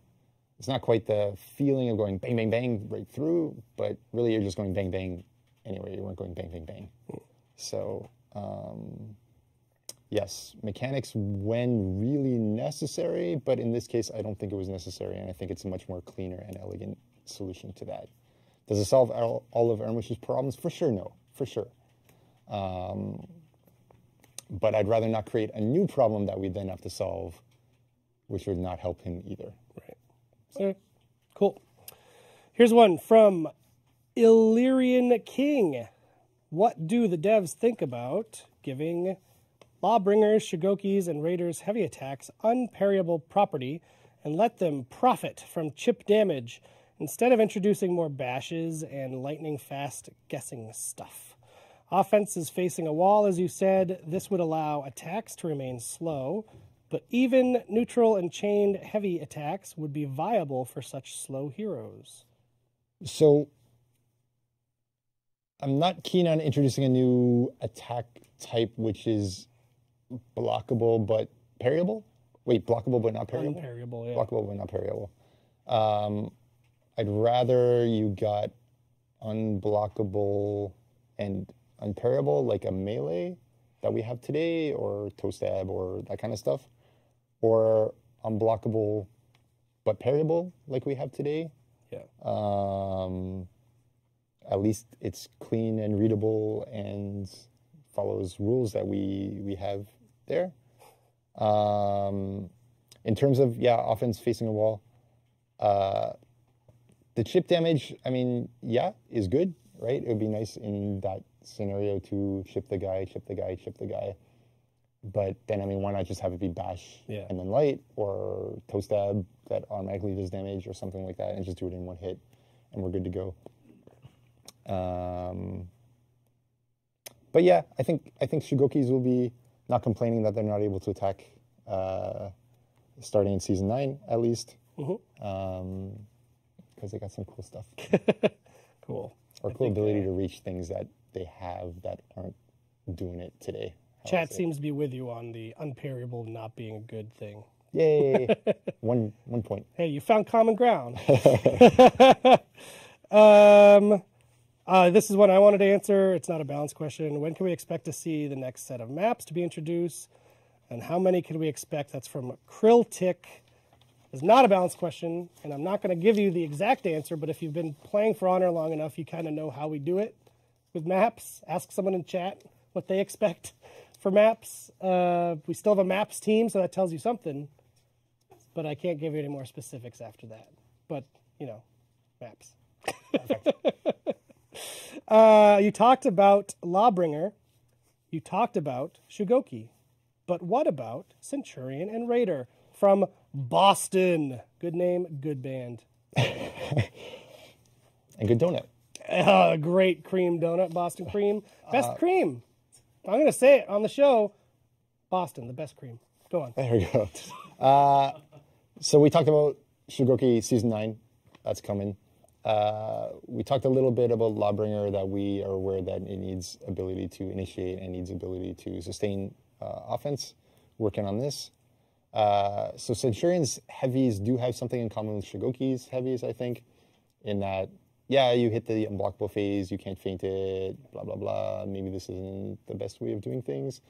It's not quite the feeling of going bang, bang, bang right through, but really you're just going bang, bang anyway. You weren't going bang, bang, bang. So, yes, mechanics when really necessary, but in this case, I don't think it was necessary, and I think it's a much more cleaner and elegant solution to that. Does it solve all of Aramusha's problems? For sure, no. For sure. But I'd rather not create a new problem that we then have to solve, which would not help him either. Right. Okay, cool. Here's one from Illyrian King. What do the devs think about giving Lawbringers, Shigokis, and Raiders heavy attacks unparryable property and let them profit from chip damage instead of introducing more bashes and lightning-fast guessing stuff? Offense is facing a wall, as you said. This would allow attacks to remain slow, but even neutral and chained heavy attacks would be viable for such slow heroes. So I'm not keen on introducing a new attack type, which is blockable but parryable. Wait, blockable but not parryable? Unparryable, yeah. Blockable but not parryable. I'd rather you got unblockable and unparryable, like a melee, that we have today, or toe stab, or that kind of stuff, or unblockable but parryable like we have today. Yeah. At least it's clean and readable and follows rules that we have there. In terms of, offense facing a wall, the chip damage, I mean, is good, right? It would be nice in that scenario to chip the guy. But then, I mean, why not just have it be bash and then light, or toe stab that automatically does damage or something like that, and just do it in one hit, and we're good to go. But yeah, I think Shugokis will be not complaining that they're not able to attack starting in Season 9, at least. Because they got some cool stuff. Cool. Or cool ability to reach things that they have that aren't doing it today. Chat seems to be with you on the unparryable not being a good thing. Yay! one point. Hey, you found common ground. This is one I wanted to answer. It's not a balanced question. When can we expect to see the next set of maps to be introduced? And how many can we expect? That's from Krilltick. It's not a balanced question, and I'm not going to give you the exact answer, but if you've been playing For Honor long enough, you kind of know how we do it with maps. Ask someone in chat what they expect for maps. We still have a maps team, so that tells you something, but I can't give you any more specifics after that. But, maps. You talked about Lawbringer. You talked about Shugoki. But what about Centurion and Raider from Boston? Good name, good band. And good donut. Great cream donut, Boston cream. Best cream. I'm going to say it on the show. Boston, the best cream. Go on. There we go. So we talked about Shugoki Season 9. That's coming. We talked a little bit about Lawbringer, that we are aware that it needs ability to initiate and needs ability to sustain offense. Working on this. So Centurion's heavies do have something in common with Shugoki's heavies, I think, in that, you hit the unblockable phase, you can't feint it, blah, blah, blah. Maybe this isn't the best way of doing things.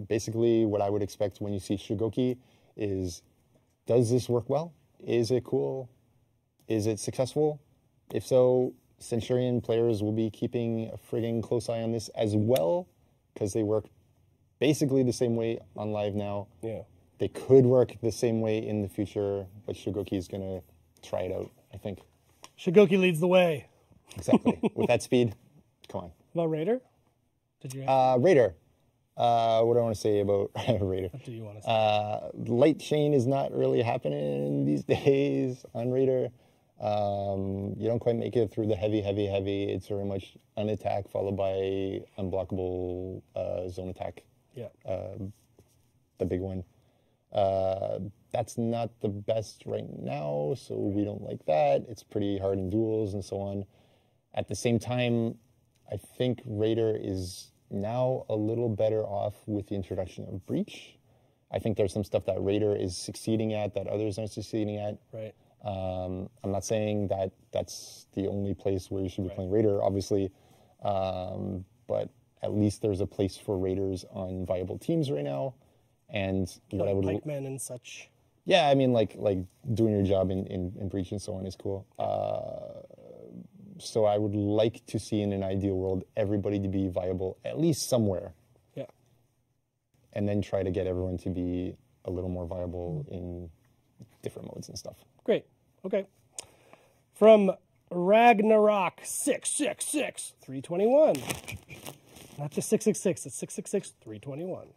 Basically, what I would expect when you see Shugoki is, does this work well? Is it cool? Is it successful? If so, Centurion players will be keeping a frigging close eye on this as well, because they work basically the same way on live now. Yeah. They could work the same way in the future, but Shugoki is going to try it out, I think. Shugoki leads the way. Exactly. With that speed, come on. About Raider? Did you Raider. What do I want to say about Raider? What do you want to say? Light chain is not really happening these days on Raider. You don't quite make it through the heavy. It's very much an attack followed by unblockable zone attack. Yeah. The big one. That's not the best right now, so we don't like that. It's pretty hard in duels and so on. At the same time, I think Raider is now a little better off with the introduction of Breach. I think there's some stuff that Raider is succeeding at that others aren't succeeding at. Right. I'm not saying that that's the only place where you should be playing Raider, obviously, but at least there's a place for Raiders on viable teams right now. And what I would Pikemen and such. Yeah, I mean, like doing your job in Breach and so on is cool. So I would like to see, in an ideal world, everybody to be viable at least somewhere. Yeah. And then try to get everyone to be a little more viable in different modes and stuff. Great. Okay. From Ragnarok 666 321. Not just 666, it's 666 321.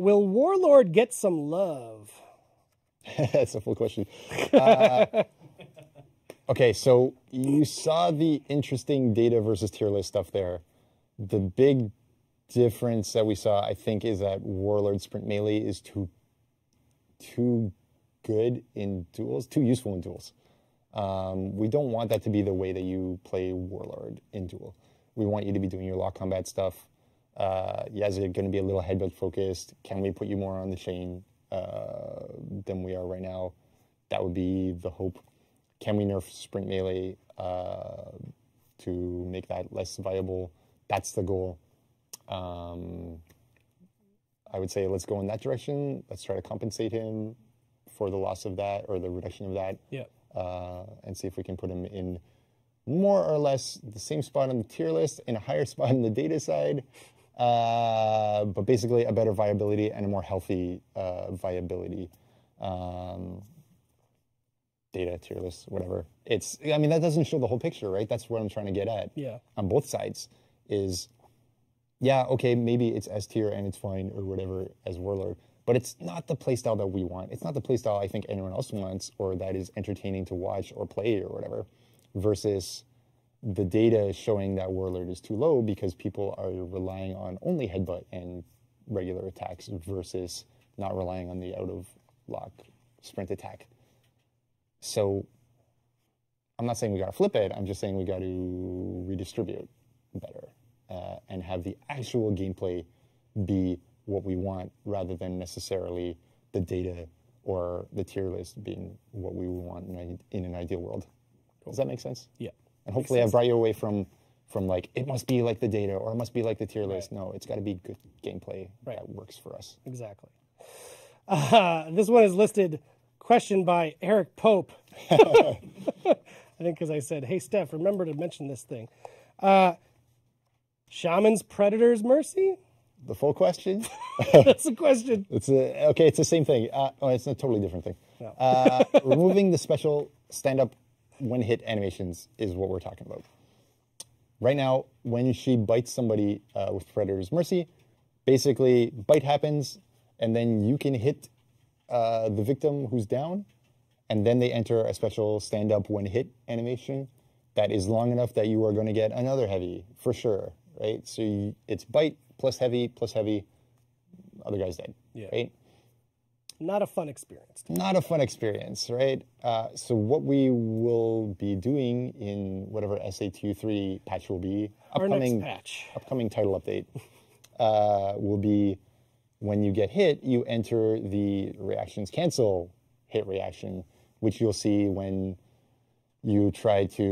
Will Warlord get some love? That's a full question. Okay, so you saw the interesting data versus tier list stuff there. The big difference that we saw, I think, is that Warlord Sprint Melee is too good in duels, too useful in duels. We don't want that to be the way that you play Warlord in duel. We want you to be doing your lock combat stuff. Is it going to be a little headbutt focused? Can we put you more on the chain than we are right now? That would be the hope. Can we nerf Sprint Melee to make that less viable? That's the goal. I would say let's go in that direction. Let's try to compensate him for the loss of that or the reduction of that. Yeah. And see if we can put him in more or less the same spot on the tier list and a higher spot on the data side. But basically a better viability and a more healthy viability. Data, tier list, whatever. I mean, that doesn't show the whole picture, right? That's what I'm trying to get at. Yeah. On both sides is, yeah, okay, maybe it's S tier and it's fine or whatever as Warlord, but it's not the playstyle that we want. It's not the playstyle I think anyone else wants or that is entertaining to watch or play or whatever, versus the data showing that Warlord is too low because people are relying on only headbutt and regular attacks versus not relying on the out of lock sprint attack. So I'm not saying we got to flip it. I'm just saying we got to redistribute better and have the actual gameplay be what we want rather than necessarily the data or the tier list being what we want in an ideal world. Does that make sense? Yeah. And hopefully I brought you away from like, it must be like the data or it must be like the tier list. No, it's got to be good gameplay that works for us. Exactly. This one is listed, question by Eric Pope. I think because I said, hey, Steph, remember to mention this thing. Shaman's Predator's Mercy? The full question? That's the question. Okay, it's the same thing. It's a totally different thing. No. Removing the special stand-up when-hit animations is what we're talking about. Right now, when she bites somebody with Predator's Mercy, basically, bite happens, and then you can hit the victim who's down, and then they enter a special stand-up when-hit animation that is long enough that you are going to get another heavy, for sure, right? So it's bite plus heavy, other guy's dead, right? Not a fun experience. Not a fun experience, right? So what we will be doing in whatever SA23 patch will be, upcoming title update, will be when you get hit, you enter the reactions cancel hit reaction, which you'll see when you try to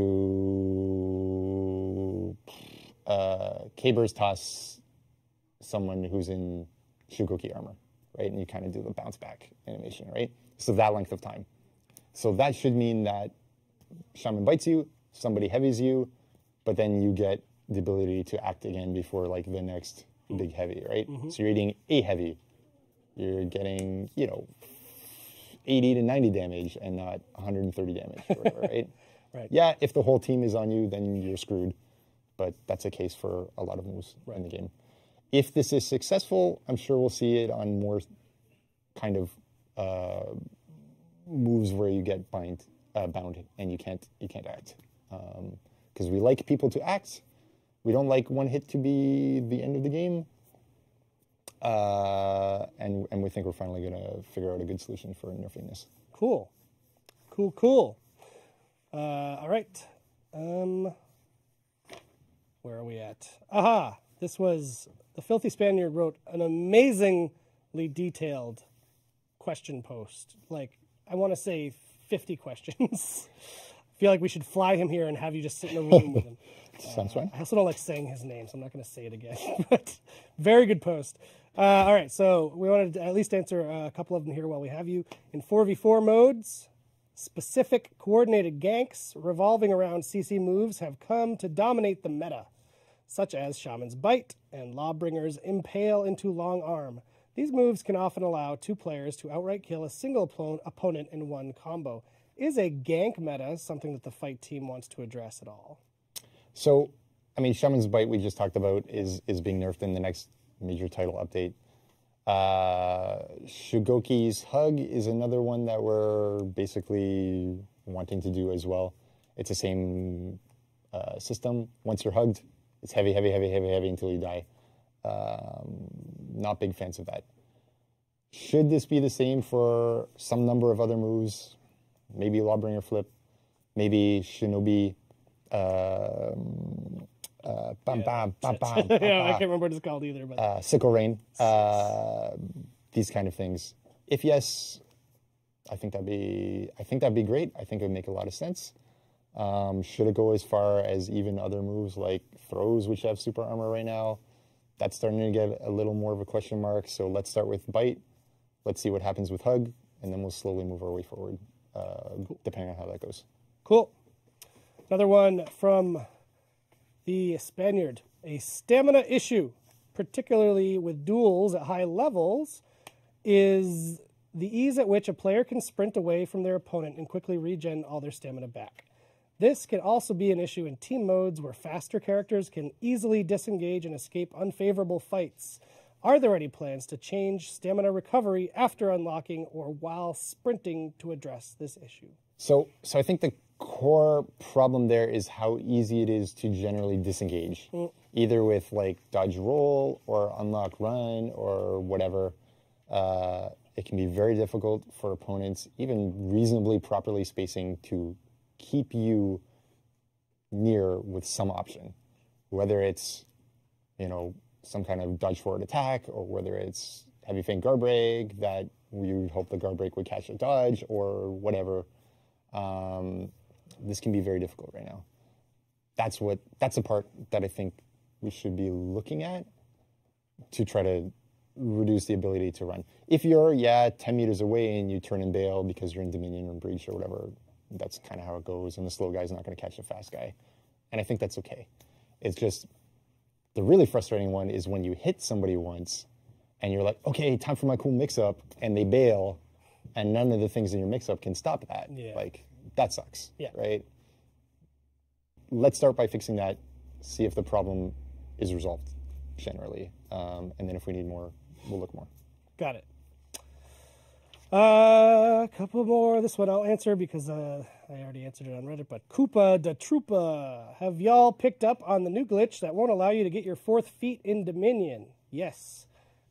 K-Burst toss someone who's in Shugoki armor, right? And you kind of do the bounce back animation, right? So that length of time. So that should mean that Shaman bites you, somebody heavies you, but then you get the ability to act again before like the next big heavy, right? Mm-hmm. So you're eating a heavy. You're getting, 80 to 90 damage and not 130 damage or whatever, right? Right. Yeah, if the whole team is on you, then you're screwed. But that's a case for a lot of moves in the game. If this is successful, I'm sure we'll see it on more kind of moves where you get bound and you can't act. Because we like people to act. We don't like one hit to be the end of the game. And we think we're finally going to figure out a good solution for nerfing this. Cool. All right. Where are we at? Aha! This was... The Filthy Spaniard wrote an amazingly detailed question post. Like, I want to say 50 questions. I feel like we should fly him here and have you just sit in a room with him. Sounds fine. I also don't like saying his name, so I'm not going to say it again. But very good post. All right, so we wanted to at least answer a couple of them here while we have you. In 4v4 modes, specific coordinated ganks revolving around CC moves have come to dominate the meta, such as Shaman's Bite and Lawbringer's Impale into Long Arm. These moves can often allow two players to outright kill a single opponent in one combo. Is a gank meta something that the fight team wants to address at all? So, I mean, Shaman's Bite we just talked about is being nerfed in the next major title update. Shugoki's Hug is another one that we're basically wanting to do as well. It's the same system. Once you're hugged, it's heavy until you die. Not big fans of that. Should this be the same for some number of other moves? Maybe Lawbringer Flip, maybe Shinobi. I can't remember what it's called either. But Sickle Rain, these kind of things. If yes, I think that'd be great. I think it would make a lot of sense. Should it go as far as even other moves like throws, which have super armor right now? That's starting to get a little more of a question mark. So let's start with Bite. Let's see what happens with Hug, and then we'll slowly move our way forward, depending on how that goes. Cool. Another one from the Spaniard. A stamina issue, particularly with duels at high levels, is the ease at which a player can sprint away from their opponent and quickly regen all their stamina back. This can also be an issue in team modes where faster characters can easily disengage and escape unfavorable fights. Are there any plans to change stamina recovery after unlocking or while sprinting to address this issue? So I think the core problem there is how easy it is to generally disengage, either with like dodge roll or unlock run or whatever. It can be very difficult for opponents, even reasonably properly spacing, to keep you near with some option, whether it's, some kind of dodge forward attack, or whether it's heavy feint guard break that you would hope the guard break would catch a dodge or whatever. This can be very difficult right now. That's the part that I think we should be looking at to try to reduce the ability to run. If you're 10 meters away and you turn and bail because you're in Dominion or Breach or whatever, that's kind of how it goes, and the slow guy's not going to catch the fast guy. And I think that's okay. It's just the really frustrating one is when you hit somebody once and you're like, okay, time for my cool mix-up, and they bail, and none of the things in your mix-up can stop that. Yeah. Like, that sucks, yeah. Right? Let's start by fixing that, see if the problem is resolved generally, and then if we need more, we'll look more. Got it. A couple more. This one I'll answer because I already answered it on Reddit, but Koopa da Troopa. Have y'all picked up on the new glitch that won't allow you to get your 4th feat in Dominion? Yes,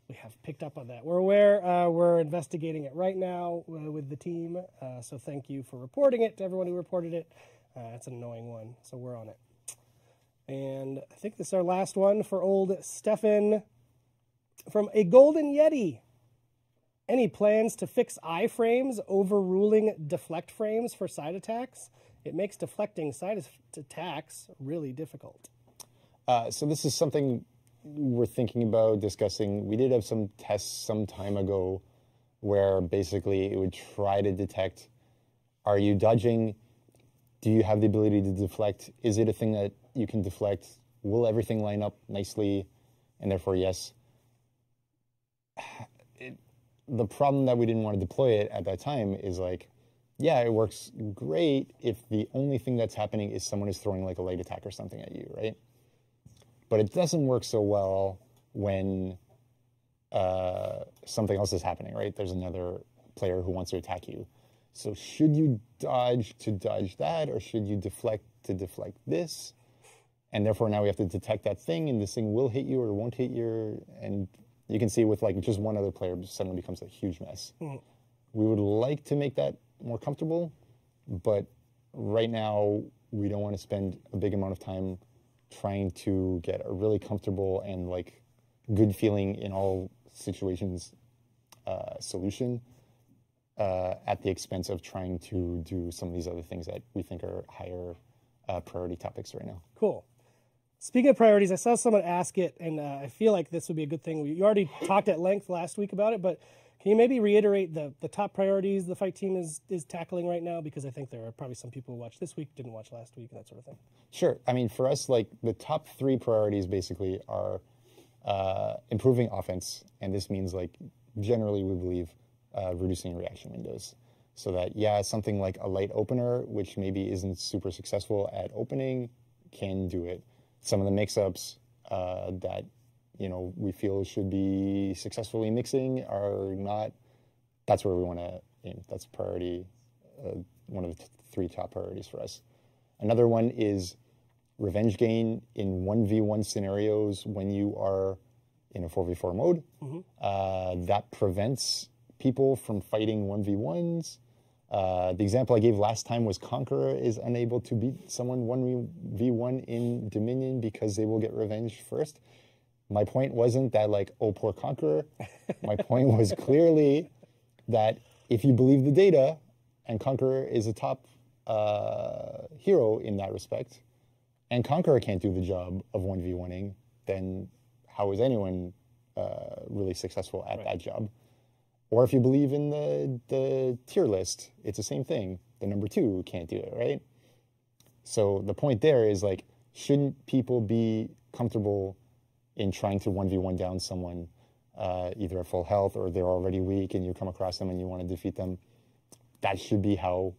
we have picked up on that. We're aware. We're investigating it right now with the team, so thank you for reporting it to everyone who reported it. It's an annoying one, so we're on it. And I think this is our last one for old Stefan from A Golden Yeti. Any plans to fix iframes overruling deflect frames for side attacks? It makes deflecting side attacks really difficult. So this is something we're thinking about discussing. We did have some tests some time ago where basically it would try to detect, are you dodging? Do you have the ability to deflect? Is it a thing that you can deflect? Will everything line up nicely? And therefore, yes. The problem that we didn't want to deploy it at that time is like, yeah, it works great if the only thing that's happening is someone is throwing like a light attack or something at you, right? But it doesn't work so well when something else is happening, right? There's another player who wants to attack you. So should you dodge to dodge that, or should you deflect to deflect this? And therefore now we have to detect that thing, and this thing will hit you or won't hit you, and you can see with like just one other player suddenly becomes a huge mess. We would like to make that more comfortable, but right now we don't want to spend a big amount of time trying to get a really comfortable and like good feeling in all situations solution at the expense of trying to do some of these other things that we think are higher priority topics right now. Cool. Speaking of priorities, I saw someone ask it, and I feel like this would be a good thing. You already talked at length last week about it, but can you maybe reiterate the top priorities the fight team is tackling right now? Because I think there are probably some people who watched this week, didn't watch last week, and that sort of thing. Sure. I mean, for us, like the top 3 priorities basically are improving offense, and this means like generally we believe reducing reaction windows. So that, something like a light opener, which maybe isn't super successful at opening, can do it. Some of the mix-ups that, we feel should be successfully mixing are not. That's where we want to aim. That's priority, one of the 3 top priorities for us. Another one is revenge gain in 1v1 scenarios when you are in a 4v4 mode. That prevents people from fighting 1v1s. The example I gave last time was Conqueror is unable to beat someone 1v1 in Dominion because they will get revenge first. My point wasn't that like, oh, poor Conqueror. My point was clearly that if you believe the data, and Conqueror is a top hero in that respect, and Conqueror can't do the job of 1v1ing, then how is anyone really successful at that job? Or if you believe in the tier list, it's the same thing. The number 2 can't do it, right? So the point there is like, shouldn't people be comfortable in trying to 1v1 down someone, either at full health or they're already weak and you come across them and you want to defeat them? That should be how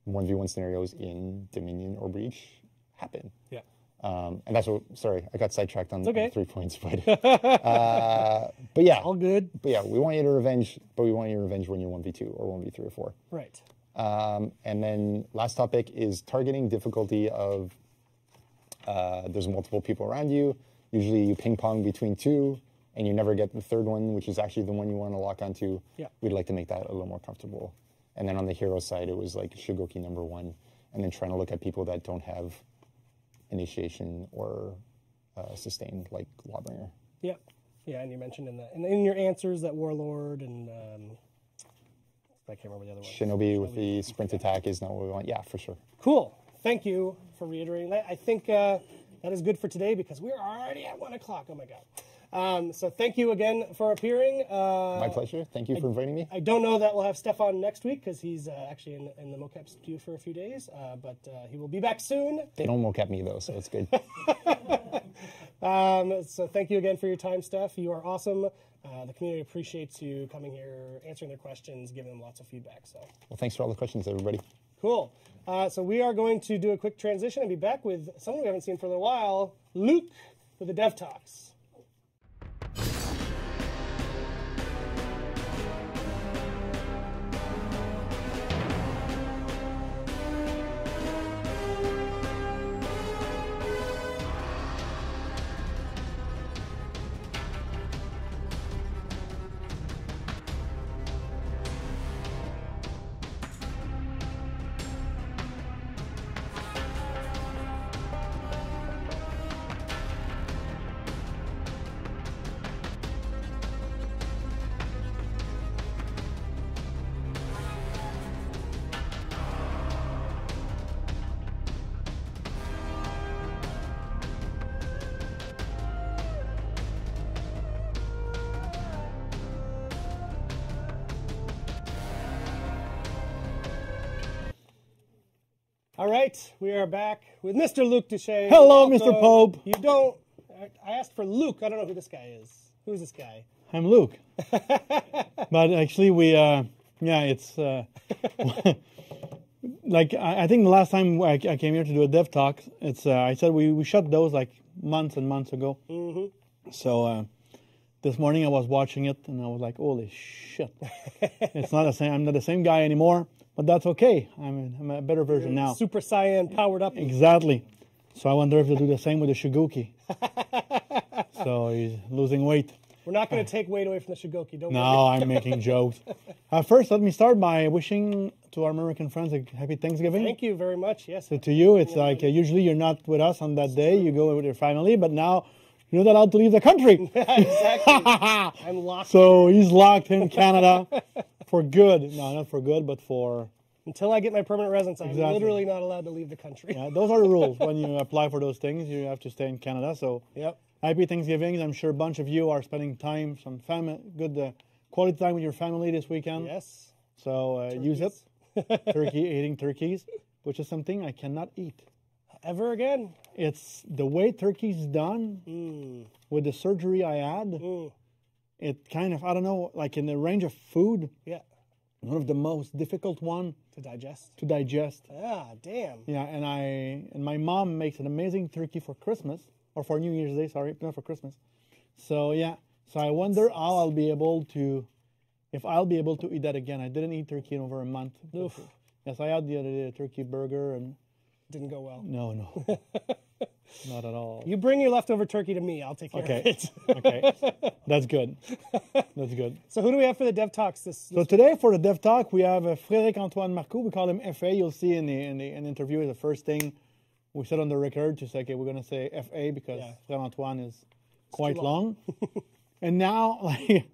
1v1 scenarios in Dominion or Breach happen. Yeah. And that's what, sorry, I got sidetracked on 3 points, but yeah. All good. But yeah, we want you to revenge, but we want you to revenge when you're 1v2 or 1v3 or 4. Right. And then last topic is targeting difficulty of, there's multiple people around you. Usually you ping pong between 2 and you never get the third one, which is actually the one you want to lock onto. Yeah. We'd like to make that a little more comfortable. And then on the hero side, it was like Shigoki number 1, and then trying to look at people that don't have initiation or sustain, like Lawbringer. Yeah. Yeah, and you mentioned in your answers that Warlord and I can't remember the other one. Shinobi with the sprint attack is not what we want. Yeah, for sure. Cool. Thank you for reiterating that. I think that is good for today because we're already at 1 o'clock. Oh my God. So thank you again for appearing. My pleasure. Thank you for inviting me. I don't know that we'll have Stefan next week because he's actually in the mocap studio for a few days, but he will be back soon. They don't mocap me though, so it's good. So thank you again for your time, Steph. You are awesome. The community appreciates you coming here, answering their questions, giving them lots of feedback. So, well, thanks for all the questions, everybody. Cool. So we are going to do a quick transition and be back with someone we haven't seen for a little while, Luke, for the Dev Talks. All right, we are back with Mr. Luke Duchesne. Hello, Welcome. Mr. Pope. You don't... I asked for Luke. I don't know who this guy is. Who is this guy? I'm Luke. But actually, it's... like, I think the last time I came here to do a dev talk, I said we shut those like months and months ago. Mm-hmm. So this morning I was watching it, and I was like, holy shit. It's not the same. I'm not the same guy anymore. But that's okay. I'm a better version now. Super Saiyan powered up. Exactly. So I wonder if they'll do the same with the Shigoki. So he's losing weight. We're not going to take weight away from the Shigoki. Don't worry. No, I'm making jokes. First, let me start by wishing to our American friends a happy Thanksgiving. Thank you very much. Yes. So to you, it's like usually you're not with us on that day. You go with your family, but now you're not allowed to leave the country. Exactly. I'm locked. So he's locked in Canada. For good. No, not for good, but for... Until I get my permanent residence, I'm Exactly. literally not allowed to leave the country. Yeah, those are the rules. When you apply for those things, you have to stay in Canada. So Yep. happy Thanksgiving. I'm sure a bunch of you are spending time, some good quality time with your family this weekend. Yes. So use it. Eating turkeys, which is something I cannot eat. Ever again? It's the way turkey's done with the surgery I had. It kind of, I don't know, like in the range of food, Yeah. one of the most difficult one To digest? to digest. Ah, damn. Yeah, and my mom makes an amazing turkey for Christmas, or for New Year's Day, sorry, not for Christmas. So yeah, so I wonder how I'll be able to, if I'll be able to eat that again. I didn't eat turkey in over a month. Oof. Yes, I had the other day a turkey burger, and Didn't go well. no, not at all. You bring your leftover turkey to me. I'll take care of it. Okay, that's good. That's good. So who do we have for the Dev Talks this So today for the Dev Talk, we have Frédéric Antoine Marcoux. We call him FA. You'll see in the interview, the first thing we said on the record to say, okay, we're going to say FA because Frédéric Antoine is quite long. And now, like,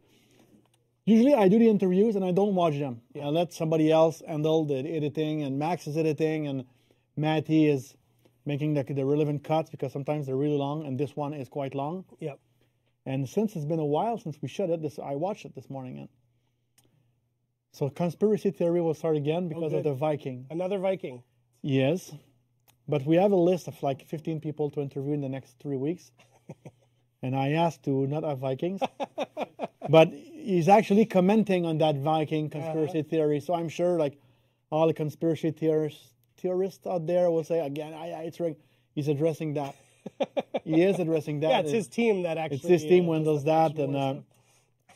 usually I do the interviews and I don't watch them. I let somebody else handle the editing, and Max is editing, and Matty is making the relevant cuts because sometimes they're really long, and this one is quite long. Yep. And since it's been a while since we shot it, I watched it this morning. And so conspiracy theory will start again because of the Viking. Another Viking. Yes. But we have a list of like 15 people to interview in the next 3 weeks. And I asked to not have Vikings. But he's actually commenting on that Viking conspiracy theory. So I'm sure like all the conspiracy theorists out there will say, again, it's right. He's addressing that. He is addressing that. Yeah, it's his team that actually. It's his team handles that. And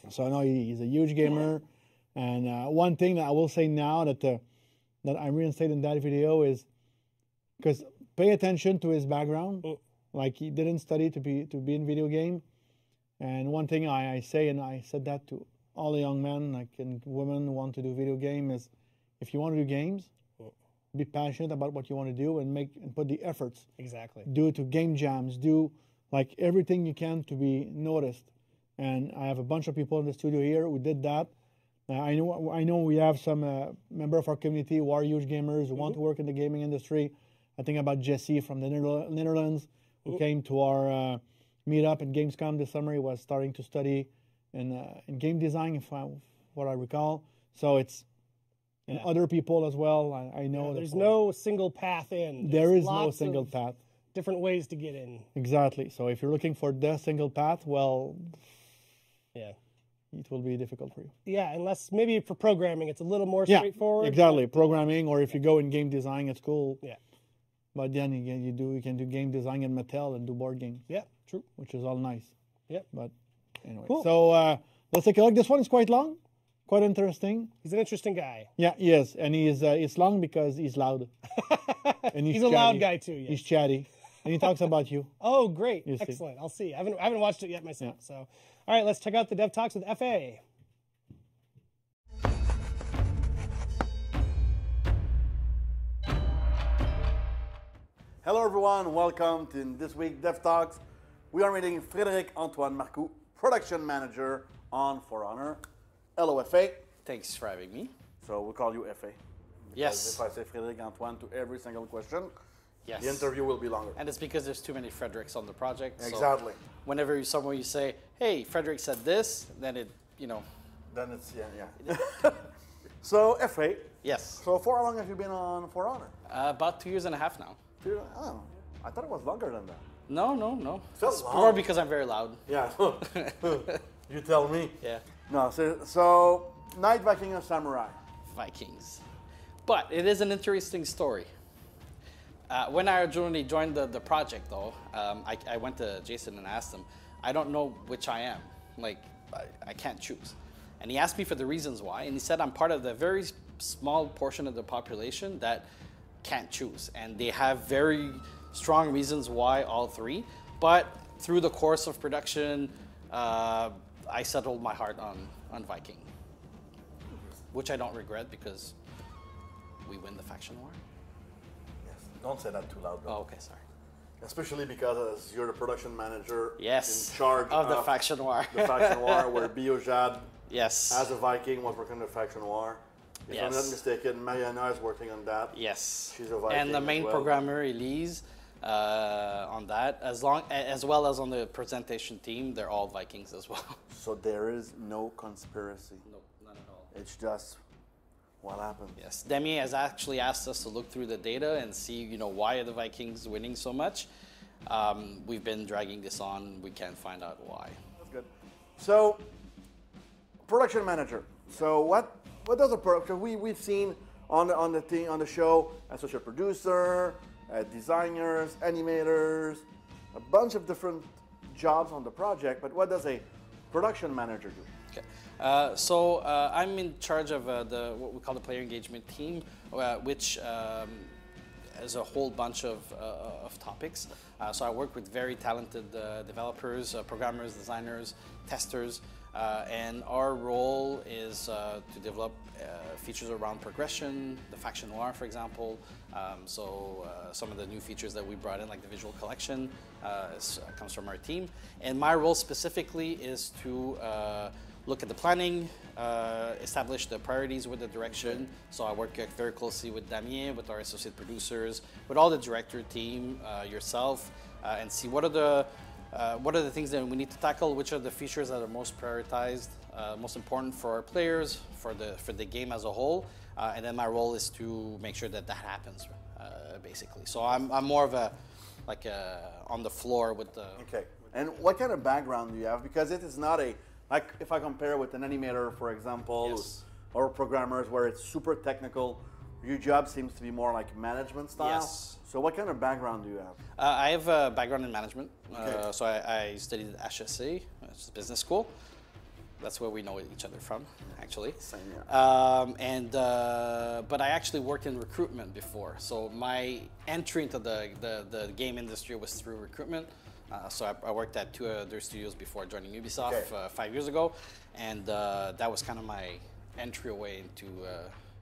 so I know he's a huge gamer. And one thing that I will say now that I reinstated in that video is, because pay attention to his background. Like he didn't study to be in video game. And one thing I say, and I said that to all the young men like and women who want to do video game, is if you want to do games, be passionate about what you want to do and put the efforts. Exactly. Do it to game jams. Do like everything you can to be noticed. And I have a bunch of people in the studio here who did that. I know we have some member of our community who are huge gamers who want to work in the gaming industry. I think about Jesse from the Netherlands who came to our meetup at Gamescom this summer. He was starting to study in game design, what I recall. So it's and other people as well. I know there's no single path in. There is no single path. Different ways to get in. Exactly. So if you're looking for the single path, well, yeah, it will be difficult for you. Yeah, unless maybe for programming, it's a little more straightforward. Exactly. Programming, or if you go in game design, it's cool. Yeah. But then you can do game design in Mattel and do board games. Yeah, true. Which is all nice. Yeah. But anyway, cool. So let's take a look. This one is quite long, quite interesting. He's an interesting guy. Yeah, he is, and it's long because he's loud. And he's a loud guy too. Yes. He's chatty, and he talks about you. Oh, great! Excellent. I'll see. I haven't watched it yet myself. So, all right, let's check out the Dev Talks with FA. Hello everyone, welcome to this week Dev Talks. We are meeting Frédéric Antoine Marcoux, Production Manager on For Honor. Hello FA. Thanks for having me. So we call you FA. Yes. If I say Frédéric Antoine to every single question, yes, the interview will be longer. And it's because there's too many Frederics on the project. Exactly. So whenever you say, hey, Frederic said this, then it, Then it's, yeah. So FA. Yes. So for how long have you been on For Honor? About 2.5 years now. Oh, I thought it was longer than that. No. It's more because I'm very loud. Yeah. You tell me. Yeah. No, so Night Viking or Samurai? Vikings. But it is an interesting story. When I originally joined the project, though, I went to Jason and asked him, I don't know which I am. Like, I can't choose. And he asked me for the reasons why, and he said I'm part of the very small portion of the population that can't choose. And they have very strong reasons why, all three. But through the course of production, I settled my heart on Viking, which I don't regret because we win the faction war. Yes. Don't say that too loud, though. Oh, okay, sorry. Especially because you're the production manager Yes. in charge of the faction war. The faction war, where Biojad, Yes. as a Viking, was working on the faction war. If I'm not mistaken, Mariana is working on that. Yes. She's a Viking. And the main programmer, Elise, on that, as well as on the presentation team, they're all Vikings as well. So there is no conspiracy. No, none at all. It's just what happened. Yes, Demi has actually asked us to look through the data and see, why are the Vikings winning so much. We've been dragging this on. We can't find out why. That's good. So, production manager. So what does a production? We've seen on the show associate producer, designers, animators, a bunch of different jobs on the project. But what does a production manager do? Okay. So I'm in charge of what we call the player engagement team, which is a whole bunch of topics. So I work with very talented developers, programmers, designers, testers, and our role is to develop features around progression, the faction noir, for example. Some of the new features that we brought in, like the visual collection, comes from our team. And my role specifically is to look at the planning, establish the priorities with the direction. So I work very closely with Damien, with our associate producers, with all the director team, yourself, and see what are the what are the things that we need to tackle, which are the features that are most prioritized, most important for our players, for the game as a whole, and then my role is to make sure that that happens, basically. So I'm more of a, like on the floor with the... Okay. And what kind of background do you have? Because it is not a, like if I compare with an animator, for example, Yes. or programmers where it's super technical, your job seems to be more like management style. Yes. So what kind of background do you have? I have a background in management, Okay. so I studied at HSC, which is business school. That's where we know each other from, actually. Same, yeah. But I actually worked in recruitment before. So my entry into the game industry was through recruitment. So I worked at 2 other studios before joining Ubisoft Okay. 5 years ago. And that was kind of my entryway into...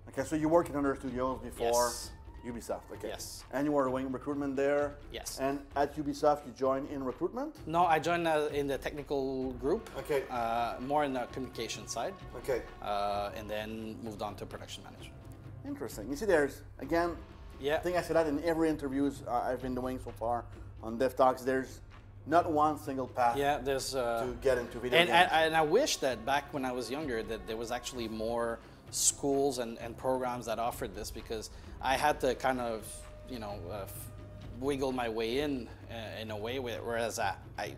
Okay, so you worked in other studios before Yes. Ubisoft. Okay. Yes. And you were doing recruitment there. Yes. And at Ubisoft, you joined in recruitment. No, I joined in the technical group. Okay. More in the communication side. Okay. And then moved on to production management. Interesting. You see, there's again. Yeah. I think I said that in every interviews I've been doing so far on Dev Talks. There's not one single path Yeah, there's... to get into video And games. I wish that back when I was younger that there was actually more schools and programs that offered this, because I had to kind of, you know, wiggle my way in a way, whereas I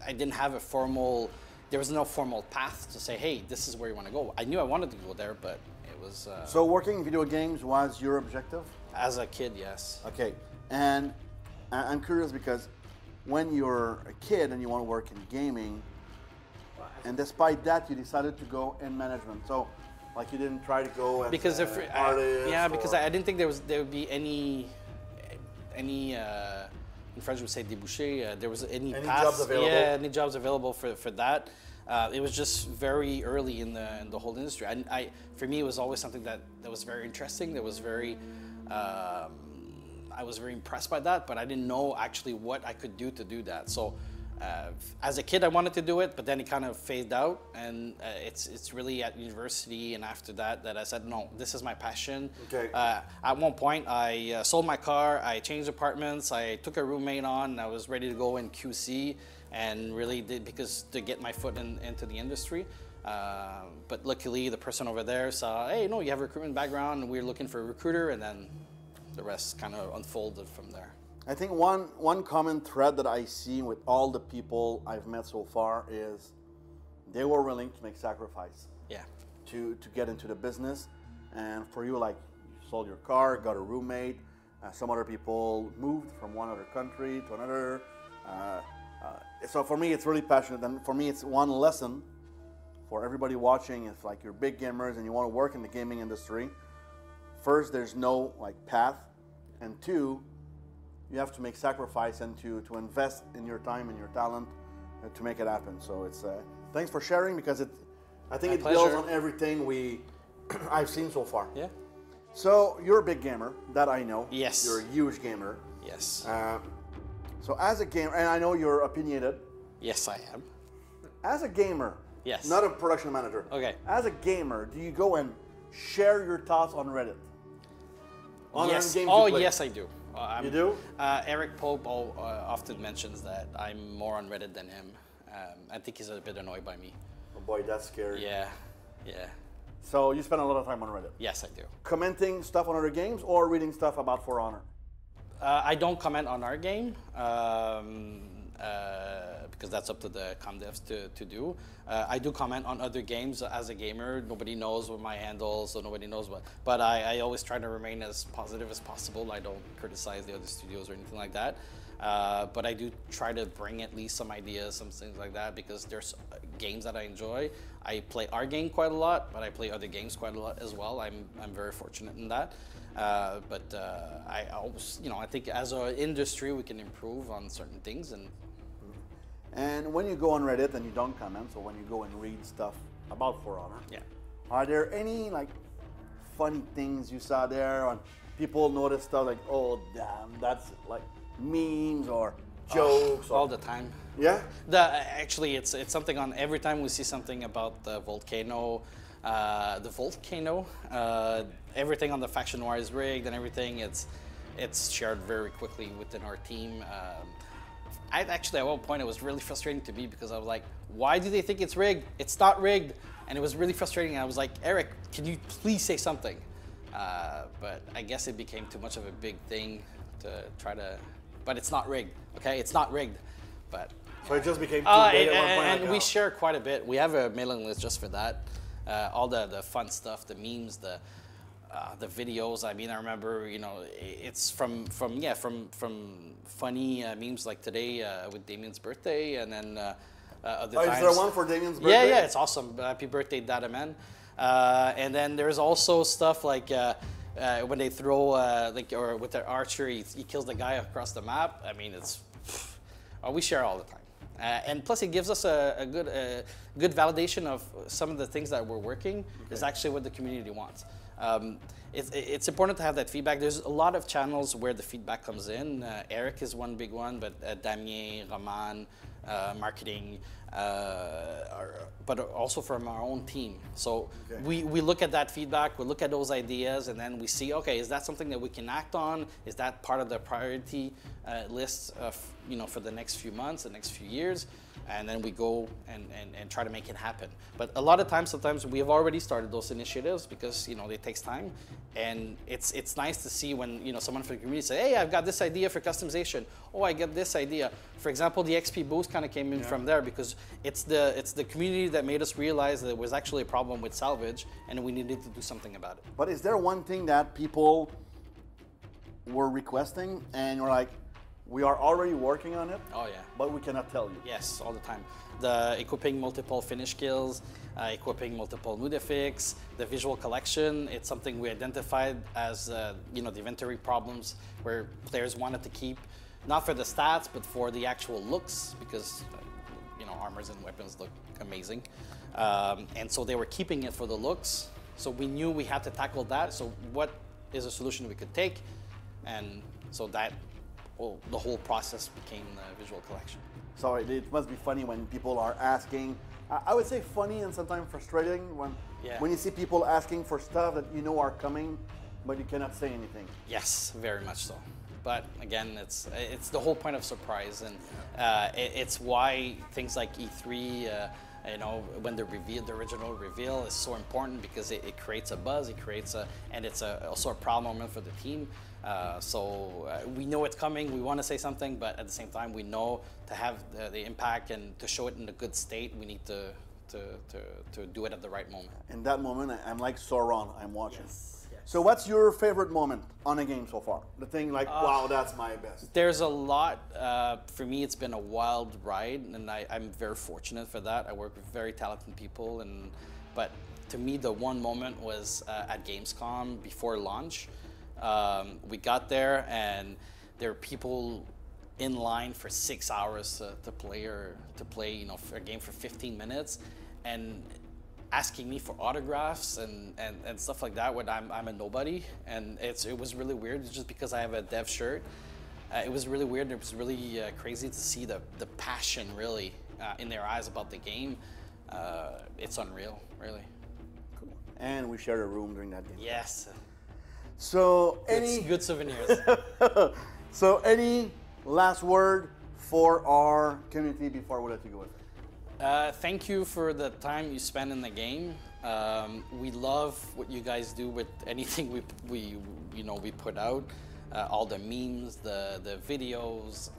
didn't have a formal, there was no formal path to say, hey, this is where you want to go. I knew I wanted to go there, but it was... So working in video games was your objective? as a kid, yes. Okay. And I'm curious because when you're a kid and you want to work in gaming, and despite that you decided to go in management. So like you didn't try to go as Because an artist because or- I didn't think there would be any in French we would say débouché. There was any paths, jobs available? Yeah, any jobs available for that. It was just very early in the whole industry. For me, it was always something that was very interesting. That was very. I was very impressed by that, but I didn't know actually what I could do to do that. So, as a kid, I wanted to do it, but then it kind of phased out, and it's really at university and after that I said, no, this is my passion. Okay. At one point, I sold my car, I changed apartments, I took a roommate on, and I was ready to go in QC, and really did because to get my foot into the industry. But luckily, the person over there saw, hey, no, you have a recruitment background, and we were looking for a recruiter, and then the rest kind of unfolded from there. I think one common thread that I see with all the people I've met so far is they were willing to make sacrifice Yeah. to get into the business. And for you, like you sold your car, got a roommate. Some other people moved from one other country to another. So for me, it's really passionate. And for me, it's one lesson for everybody watching. If like you're big gamers and you want to work in the gaming industry, first, there's no like path, and two, you have to make sacrifice and to invest in your time and your talent to make it happen. So it's thanks for sharing because I think it builds on everything I've seen so far. Yeah. So you're a big gamer, that I know. Yes. You're a huge gamer. Yes. So as a gamer, and I know you're opinionated. Yes, I am. As a gamer, Yes. not a production manager. Okay. As a gamer, do you go and share your thoughts on Reddit? On Yes. games Oh, you play? yes, I do. You do? Eric Pope often mentions that I'm more on Reddit than him. I think he's a bit annoyed by me. Oh boy, that's scary. Yeah. Yeah. So you spend a lot of time on Reddit. Yes, I do. Commenting stuff on other games or reading stuff about For Honor? I don't comment on our game because that's up to the com devs to do. I do comment on other games as a gamer. Nobody knows what my handle is, so nobody knows what. But I always try to remain as positive as possible. I don't criticize the other studios or anything like that. But I do try to bring at least some ideas, some things like that, because there's games that I enjoy. I play our game quite a lot, but I play other games quite a lot as well. I'm very fortunate in that. But I always, I think as an industry we can improve on certain things. And when you go on Reddit and you don't comment, so when you go and read stuff about For Honor, Yeah. are there any like funny things you saw there? On people notice stuff like, oh damn, that's like memes or jokes? All the time. Yeah. Actually, it's something on every time we see something about the volcano. Everything on the faction war is rigged and everything. It's shared very quickly within our team. actually, at one point, it was really frustrating to me because I was like, why do they think it's rigged? It's not rigged. And it was really frustrating. I was like, Eric, can you please say something? But I guess it became too much of a big thing to try to, but it's not rigged, okay? It's not rigged, but. So it just became too big at one point. And we share quite a bit. We have a mailing list just for that. All the fun stuff, the memes, the videos. I mean, I remember, you know, it's from funny memes like today with Damien's birthday, and then other times. Is there one for Damien's birthday? Yeah, it's awesome. Happy birthday, Dada Man. And then there's also stuff like when they throw or with their archer, he kills the guy across the map. I mean, it's we share all the time. And plus, it gives us a good validation of some of the things that we're working is actually what the community wants. It's important to have that feedback. There's a lot of channels where the feedback comes in. Eric is one big one, but Damien, Roman, marketing, but also from our own team. So we look at that feedback, we look at those ideas, and then we see, okay, is that something that we can act on? Is that part of the priority list of, you know, for the next few months, the next few years? And then we go and try to make it happen. But a lot of times, sometimes we have already started those initiatives because, you know, it takes time. And it's nice to see when, you know, someone from the community say, hey, I've got this idea for customization. Oh, I get this idea. For example, the XP boost kind of came in from there because it's the community that made us realize that there was actually a problem with salvage and we needed to do something about it. But is there one thing that people were requesting and you're like, we are already working on it? Oh, yeah. But we cannot tell you. Yes, all the time. The equipping multiple finish skills, equipping multiple mood effects, the visual collection. It's something we identified as you know, the inventory problems where players wanted to keep, not for the stats, but for the actual looks, because you know, armors and weapons look amazing. And so they were keeping it for the looks. So we knew we had to tackle that. So what is a solution we could take? And so that, well, the whole process became the visual collection. So it must be funny when people are asking. I would say funny and sometimes frustrating when you see people asking for stuff that you know are coming, but you cannot say anything. Yes, very much so. But again, it's the whole point of surprise, and it's why things like E3, you know, when the original reveal is so important because it creates a buzz, and it's also a proud moment for the team. So we know it's coming, we want to say something, but at the same time we know to have the impact and to show it in a good state, we need to do it at the right moment. In that moment, I'm like Sauron, I'm watching. Yes. So what's your favorite moment on a game so far? The thing like, wow, that's my best. There's a lot. For me, it's been a wild ride, and I'm very fortunate for that. I work with very talented people, but to me, the one moment was at Gamescom before launch. We got there, and there were people in line for 6 hours to play, you know, for a game for 15 minutes, and asking me for autographs and stuff like that when I'm a nobody, and it was really weird. It's just because I have a dev shirt. It was really weird. It was really crazy to see the passion really in their eyes about the game. It's unreal, really. Cool. And we shared a room during that game. Yes. So good souvenirs. So any last word for our community before we let you go with it? Thank you for the time you spend in the game. We love what you guys do with anything we put out. All the memes, the videos.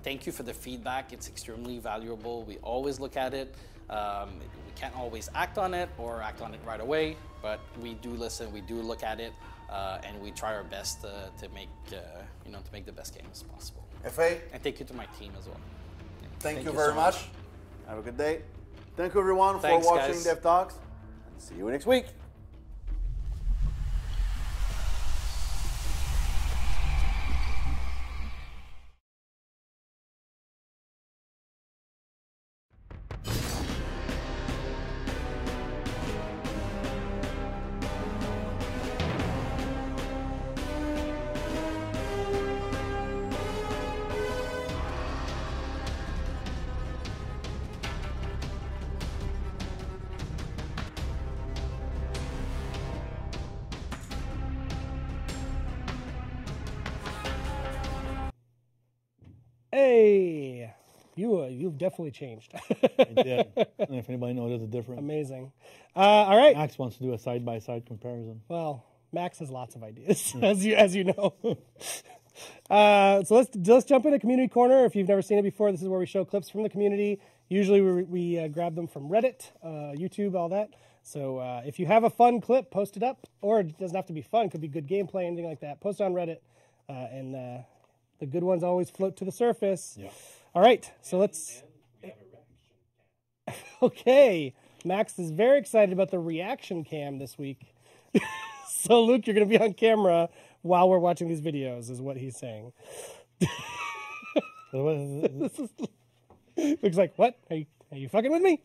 Thank you for the feedback. It's extremely valuable. We always look at it. We can't always act on it or act on it right away, but we do listen. We do look at it, and we try our best to make the best games possible. FA. And thank you to my team as well. Thank you very much. Have a good day. Thank you everyone for watching guys. Dev Talks. See you next week. Hey, you've definitely changed. I did. I don't know if anybody noticed the difference. Amazing. All right. Max wants to do a side-by-side comparison. Well, Max has lots of ideas, as you know. So let's jump into Community Corner. If you've never seen it before, this is where we show clips from the community. Usually we grab them from Reddit, YouTube, all that. So if you have a fun clip, post it up. Or it doesn't have to be fun. It could be good gameplay, anything like that. Post it on Reddit. And the good ones always float to the surface. Yeah. All right, so let's... Okay, Max is very excited about the reaction cam this week. So, Luke, you're going to be on camera while we're watching these videos, is what he's saying. Luke's like, what? Are you fucking with me?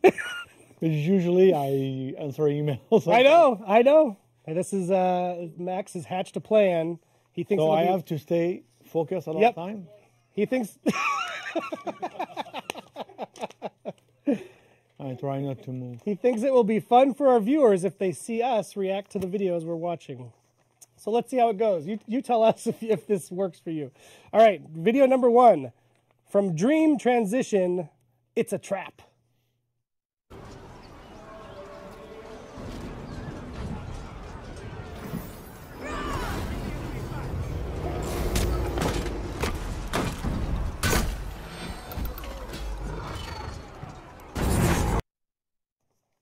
Usually I answer emails. I know. And this is, Max has hatched a plan. He thinks so I have to stay focused all the time? He thinks... I try not to move. He thinks it will be fun for our viewers if they see us react to the videos we're watching. So let's see how it goes. You tell us if this works for you. All right, video number 1. From Dream Transition, It's a Trap.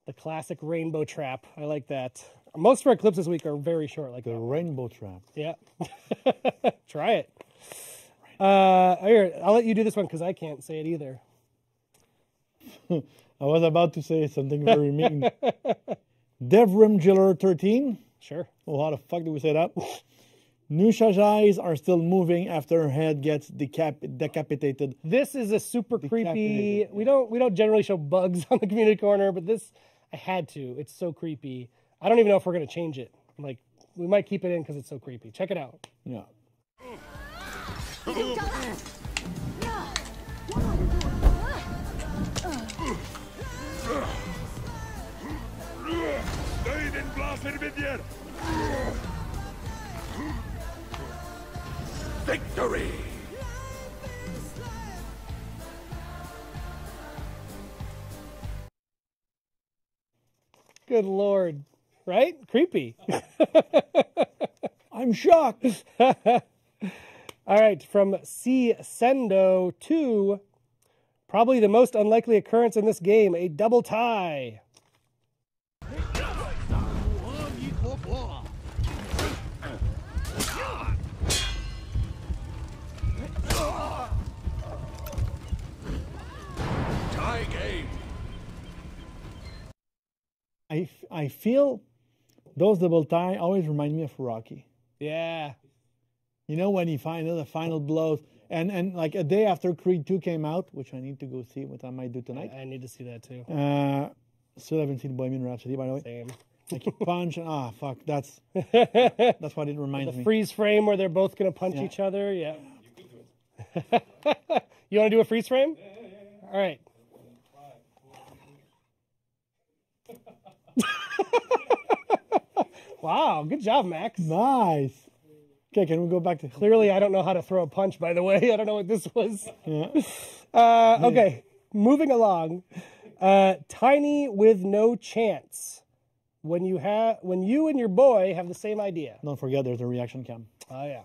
The classic rainbow trap. I like that. Most of our clips this week are very short, like the rainbow trap. Yeah. Try it. Here, I'll let you do this one because I can't say it either. I was about to say something very mean. Devrim Jiller 13. Sure. Oh, how the fuck do we say that? Nusha's eyes are still moving after her head gets decapitated. This is a super creepy. We don't generally show bugs on the Community Corner, but this I had to. It's so creepy. I don't even know if we're gonna change it. Like we might keep it in because it's so creepy. Check it out. Yeah. Victory! Good Lord. Right? Creepy. I'm shocked. All right, from C. Sendo 2, probably the most unlikely occurrence in this game, a double tie. Tie game. I feel those double tie always remind me of Rocky. Yeah. You know, when he finally the final blows, and like a day after Creed 2 came out, which I need to go see what I might do tonight. I need to see that too. Still haven't seen Bohemian Rhapsody, by the way. Same. Like punch and fuck, that's what it reminds me. The freeze frame where they're both gonna punch each other. Yeah. You want to do a freeze frame? All right. Wow, good job, Max. Nice. Okay, can we go back to... Clearly, I don't know how to throw a punch, by the way. I don't know what this was. Yeah. Okay, moving along. Tiny with no chance. When you and your boy have the same idea. Don't forget, there's a reaction cam. Oh, yeah.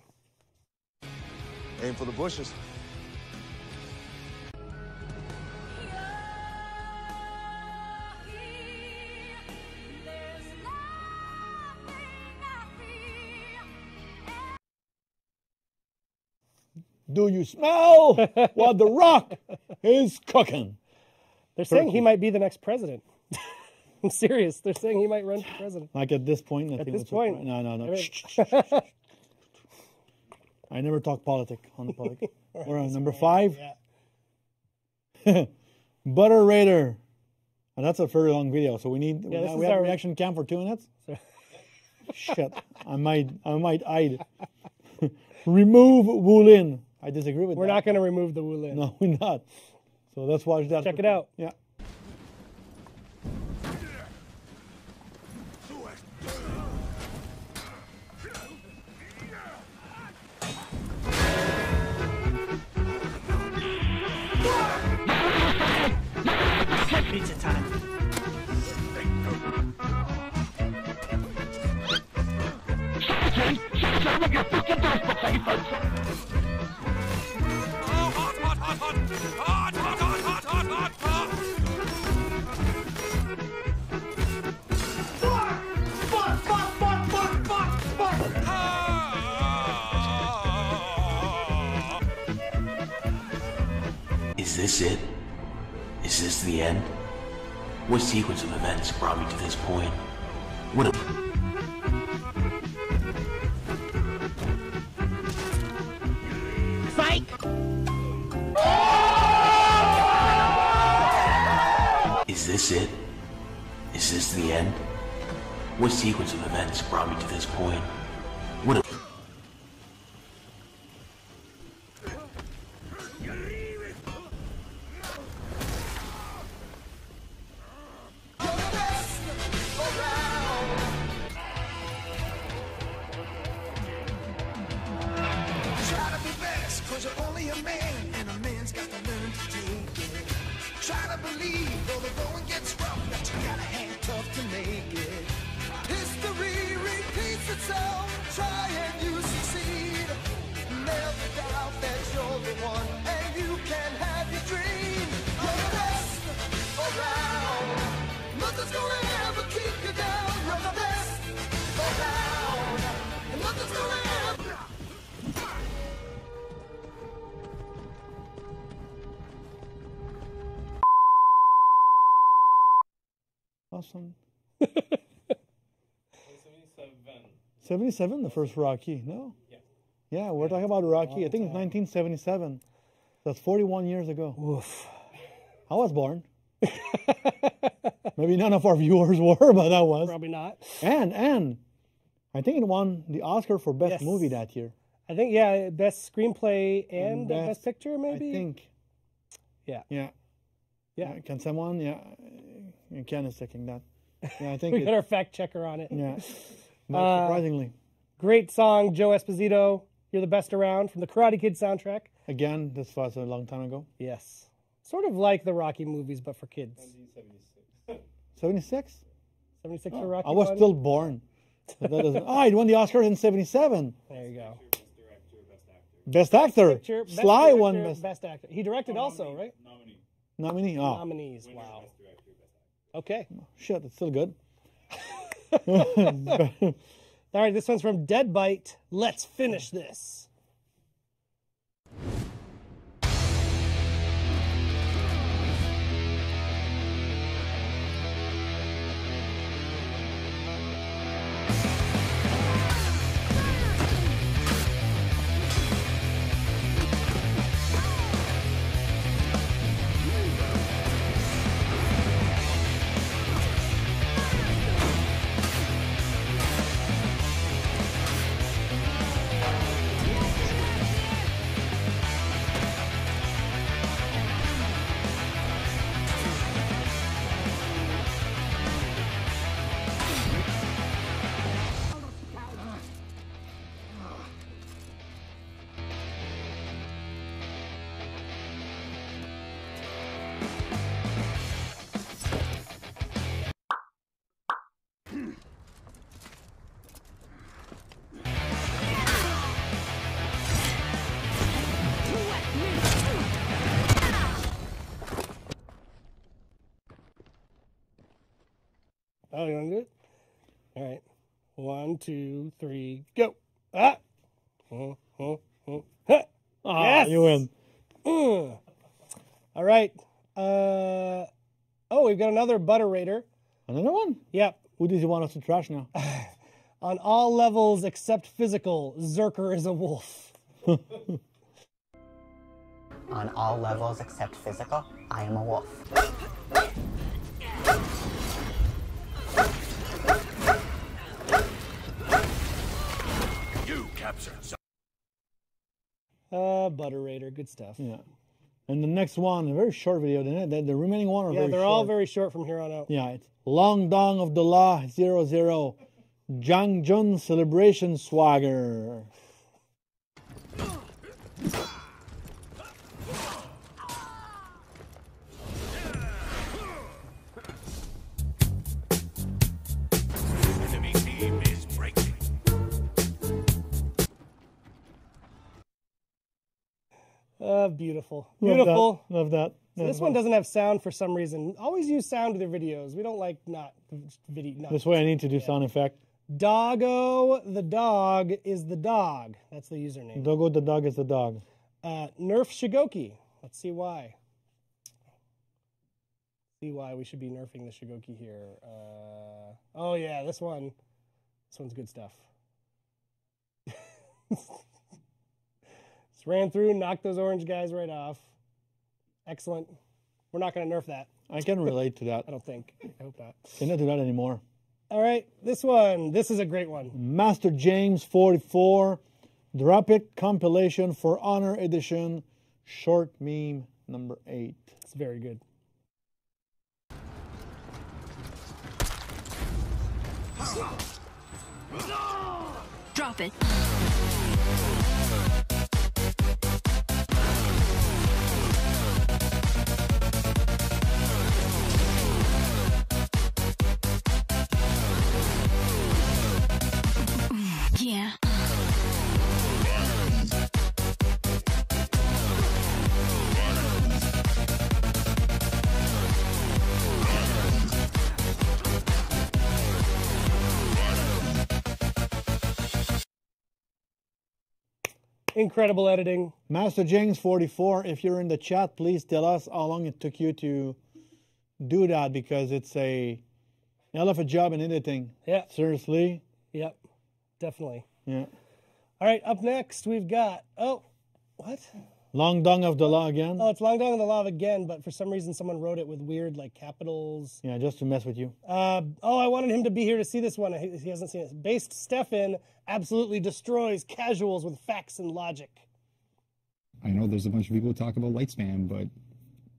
Aim for the bushes. Do you smell what the Rock is cooking? They're saying he might be the next president. I'm serious. They're saying he might run for president. Like at this point? At this point. No. I never talk politics on the public. We're on number 5. Yeah. Butter Raider. And that's a very long video, so we need... Yeah, we have a reaction cam for 2 minutes? Shit. I might hide. Remove Wulin. I disagree with that. We're not going to remove the Wulin. No, we're not. So let's watch that. Check it out. Yeah. Is this it? Is this the end? What sequence of events brought me to this point? What a... Psych! Is this it? Is this the end? What sequence of events brought me to this point? What a... Awesome. 77, the first Rocky, no? Yeah, we're talking about Rocky. I think it's 1977. That's 41 years ago. Oof. I was born. Maybe none of our viewers were, but I was. Probably not. And I think it won the Oscar for Best Movie that year. I think, yeah, Best Screenplay and Best Picture, maybe? I think. Yeah. Yeah. Can someone? Yeah. Ken is checking that. Yeah, I think we got our fact checker on it. Yeah. But surprisingly. Great song, Joe Esposito. You're the best around from the Karate Kid soundtrack. Again, this was a long time ago. Yes. Sort of like the Rocky movies, but for kids. 76? 76 for Rocky. I was still born. So he won the Oscars in 77. There you go. Best actor. Picture, Sly won Best actor. He directed also, right? Nominee. Oh. Nominees. Wow. Okay. Shit, it's still good. All right, this one's from Deadbite. Let's finish this. Oh, you want to do it? All right. 1, 2, 3, go. Ah! Yes! You win. All right. We've got another Butter Raider. Another one? Yep. Who does he want us to trash now? On all levels except physical, Zerker is a wolf. On all levels except physical, I am a wolf. You captured. Butter Raider, good stuff. Yeah. And the next one, a very short video. The remaining one are very short. Yeah, they're all very short from here on out. Yeah, it's Long Dong of the Law 00. Chang Jing Celebration Swagger. Enemy team is breaking. Beautiful. Beautiful. Love that. So this one doesn't have sound for some reason. Always use sound with your videos. We don't like not video. This way I need to do sound effect. Doggo the dog is the dog. That's the username. Doggo the dog is the dog. Nerf Shigoki. Let's see why. See why we should be nerfing the Shigoki here. Oh yeah, this one. This one's good stuff. Just ran through, knocked those orange guys right off. Excellent. We're not going to nerf that. I can relate to that. I don't think. I hope not. Cannot do that anymore. All right, this one. This is a great one. Master James 44, Drop It compilation for Honor Edition, short meme number 8. It's very good. Drop it. Yeah. Incredible editing. Master James 44, if you're in the chat, please tell us how long it took you to do that, because it's a hell of a job in editing. Yeah. Seriously. Yep. Definitely. Yeah. All right, up next we've got, oh, what? Long Dong of the Law again. Oh, it's Long Dong of the Law again, but for some reason someone wrote it with weird, like, capitals. Yeah, just to mess with you. I wanted him to be here to see this one. He hasn't seen it. Based Stefan absolutely destroys casuals with facts and logic. I know there's a bunch of people who talk about light spam, but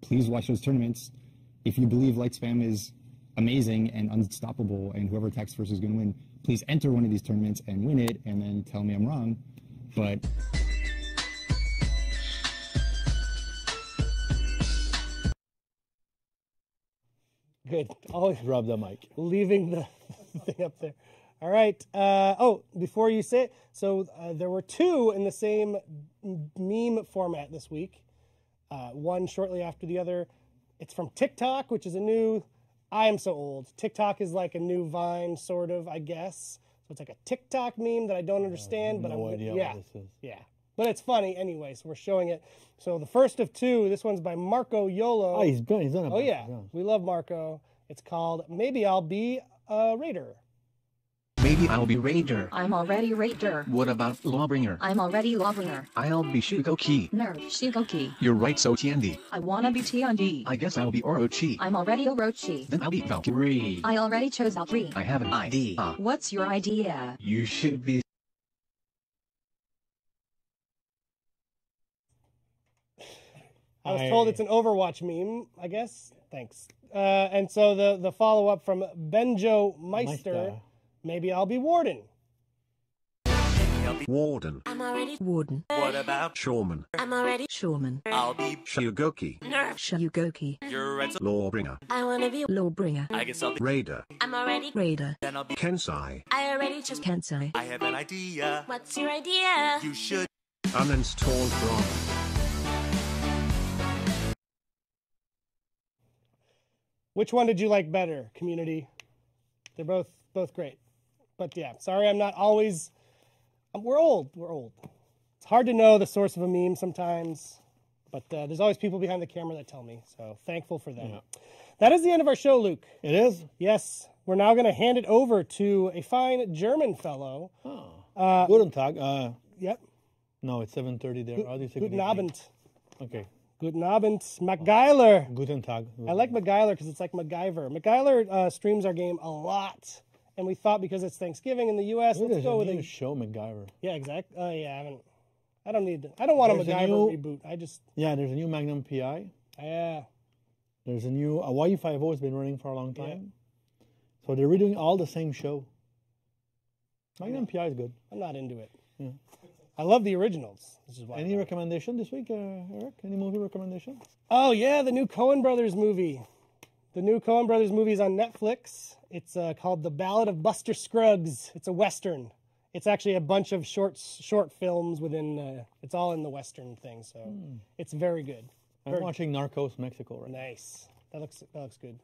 please watch those tournaments. If you believe light spam is amazing and unstoppable and whoever attacks first is going to win, please enter one of these tournaments and win it and then tell me I'm wrong. But Good. Always Drop the mic. leaving the thing up there. All right. Before you say it, so there were two in the same meme format this week. One shortly after the other. It's from TikTok, which is a new. I am so old. TikTok is like a new Vine, sort of, I guess. So it's like a TikTok meme that I don't understand, but no idea yeah, what this is. yeah. But it's funny anyway, so we're showing it. So the first of two, this one's by Marco Yolo. Oh, he's done a Oh yeah, we love Marco. It's called Maybe I'll Be a Raider. Maybe I'll be Raider. I'm already Raider. What about Lawbringer? I'm already Lawbringer. I'll be Shigoki. Nerf Shigoki. You're right, so Tiandi. I wanna be Tiandi. I guess I'll be Orochi. I'm already Orochi. Then I'll be Valkyrie. I already chose Valkyrie. I have an idea. What's your idea? You should be. I was told it's an Overwatch meme, I guess. Thanks. And so the follow-up from Benjo Meister, Maybe I'll be Warden. Warden. I'm already Warden. What about Shoreman? I'm already Shoreman. I'll be Shigoki. Nerf. Shigoki. You're right. Lawbringer. I wanna be Lawbringer. I guess I'll be Raider. I'm already Raider. Then I'll be Kensai. I already chose Kensai. I have an idea. What's your idea? You should uninstall Brawl. Which one did you like better, community? They're both great. But yeah, sorry I'm not always... We're old. It's hard to know the source of a meme sometimes, but there's always people behind the camera that tell me, so thankful for them. Yeah. That is the end of our show, Luke. It is? Yes. We're now going to hand it over to a fine German fellow. Oh. Guten Tag. Yep. No, it's 7:30 there. How do you say Guten Abend. Okay. Guten Abend. MacGyler. Guten Tag. I like MacGyler because it's like MacGyver. MacGyler streams our game a lot. And we thought because it's Thanksgiving in the U.S., let's go with a show MacGyver. Yeah, exactly. Yeah, I don't want a MacGyver reboot. Yeah, there's a new Magnum PI. Yeah. There's a new Hawaii 5.0 has been running for a long time. Yeah. So they're redoing all the same show. Magnum PI is good. I'm not into it. Yeah. I love the originals. This is why. Any recommendation this week, Eric? Any movie recommendations? Oh yeah, the new Coen Brothers movie. The new Coen Brothers movie is on Netflix. It's called The Ballad of Buster Scruggs. It's a Western. It's actually a bunch of short films within, it's all in the Western thing, so it's very good. I'm watching Narcos Mexico right now. Nice. That looks good.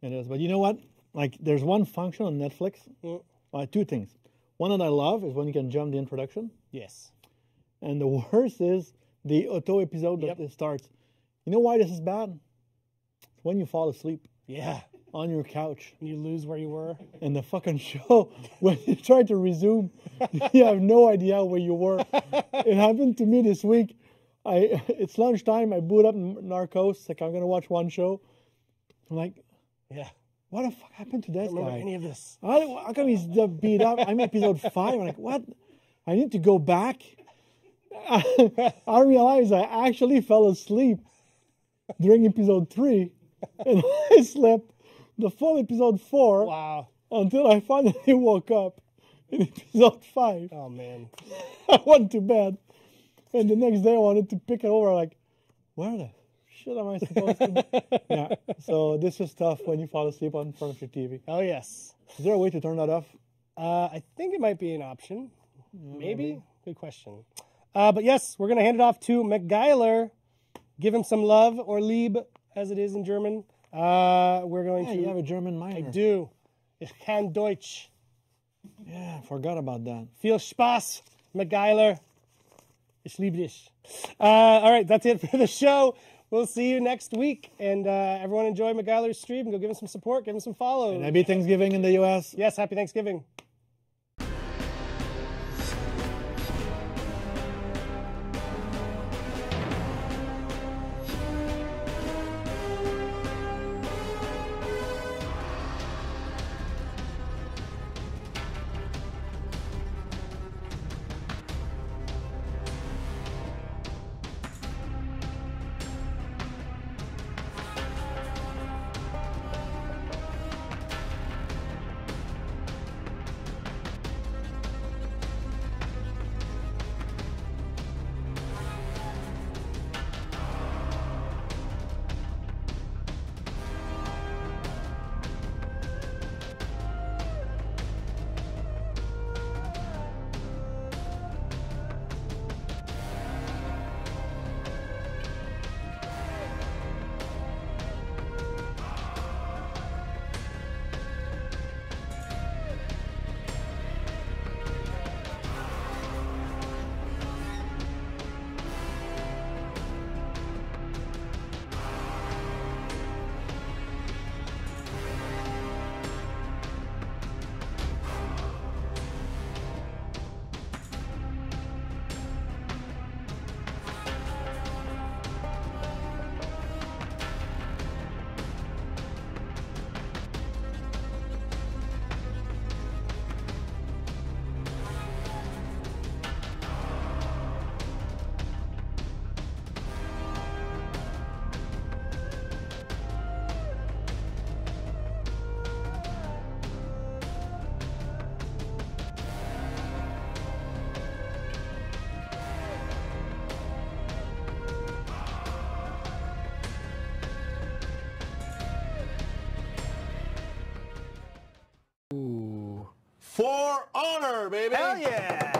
It is, but you know what? Like, there's one function on Netflix. Two things. One that I love is when you can jump the introduction. Yes. And the worst is the auto episode that starts. You know why this is bad? It's when you fall asleep. Yeah. on your couch. You lose where you were. And the fucking show, when you try to resume, you have no idea where you were. It happened to me this week. It's lunchtime. I boot up Narcos. Like, I'm going to watch one show. I'm like, yeah, what the fuck happened to this I don't remember guy? any of this. How come he's beat up? I'm episode 5. I'm like, what? I need to go back. I realized I actually fell asleep during episode 3. And I slept the full episode 4. Wow. Until I finally woke up in episode 5. Oh, man. I went to bed. And the next day I wanted to pick it over. Like, where the shit am I supposed to? Yeah. So this is tough when you fall asleep in front of your TV. Oh, yes. Is there a way to turn that off? I think it might be an option. Maybe. Good question. But yes, we're going to hand it off to McGeiler. Give him some love, or Lieb, as it is in German. We're going to... you have a German minor. I do. Ich kann Deutsch. Yeah, I forgot about that. Viel Spaß, McGeiler. Ich liebe dich. All right, that's it for the show. We'll see you next week. And everyone enjoy McGeiler's stream. Go give him some support. Give him some follows. And happy Thanksgiving in the U.S. Yes, happy Thanksgiving. For honor, baby. Hell yeah.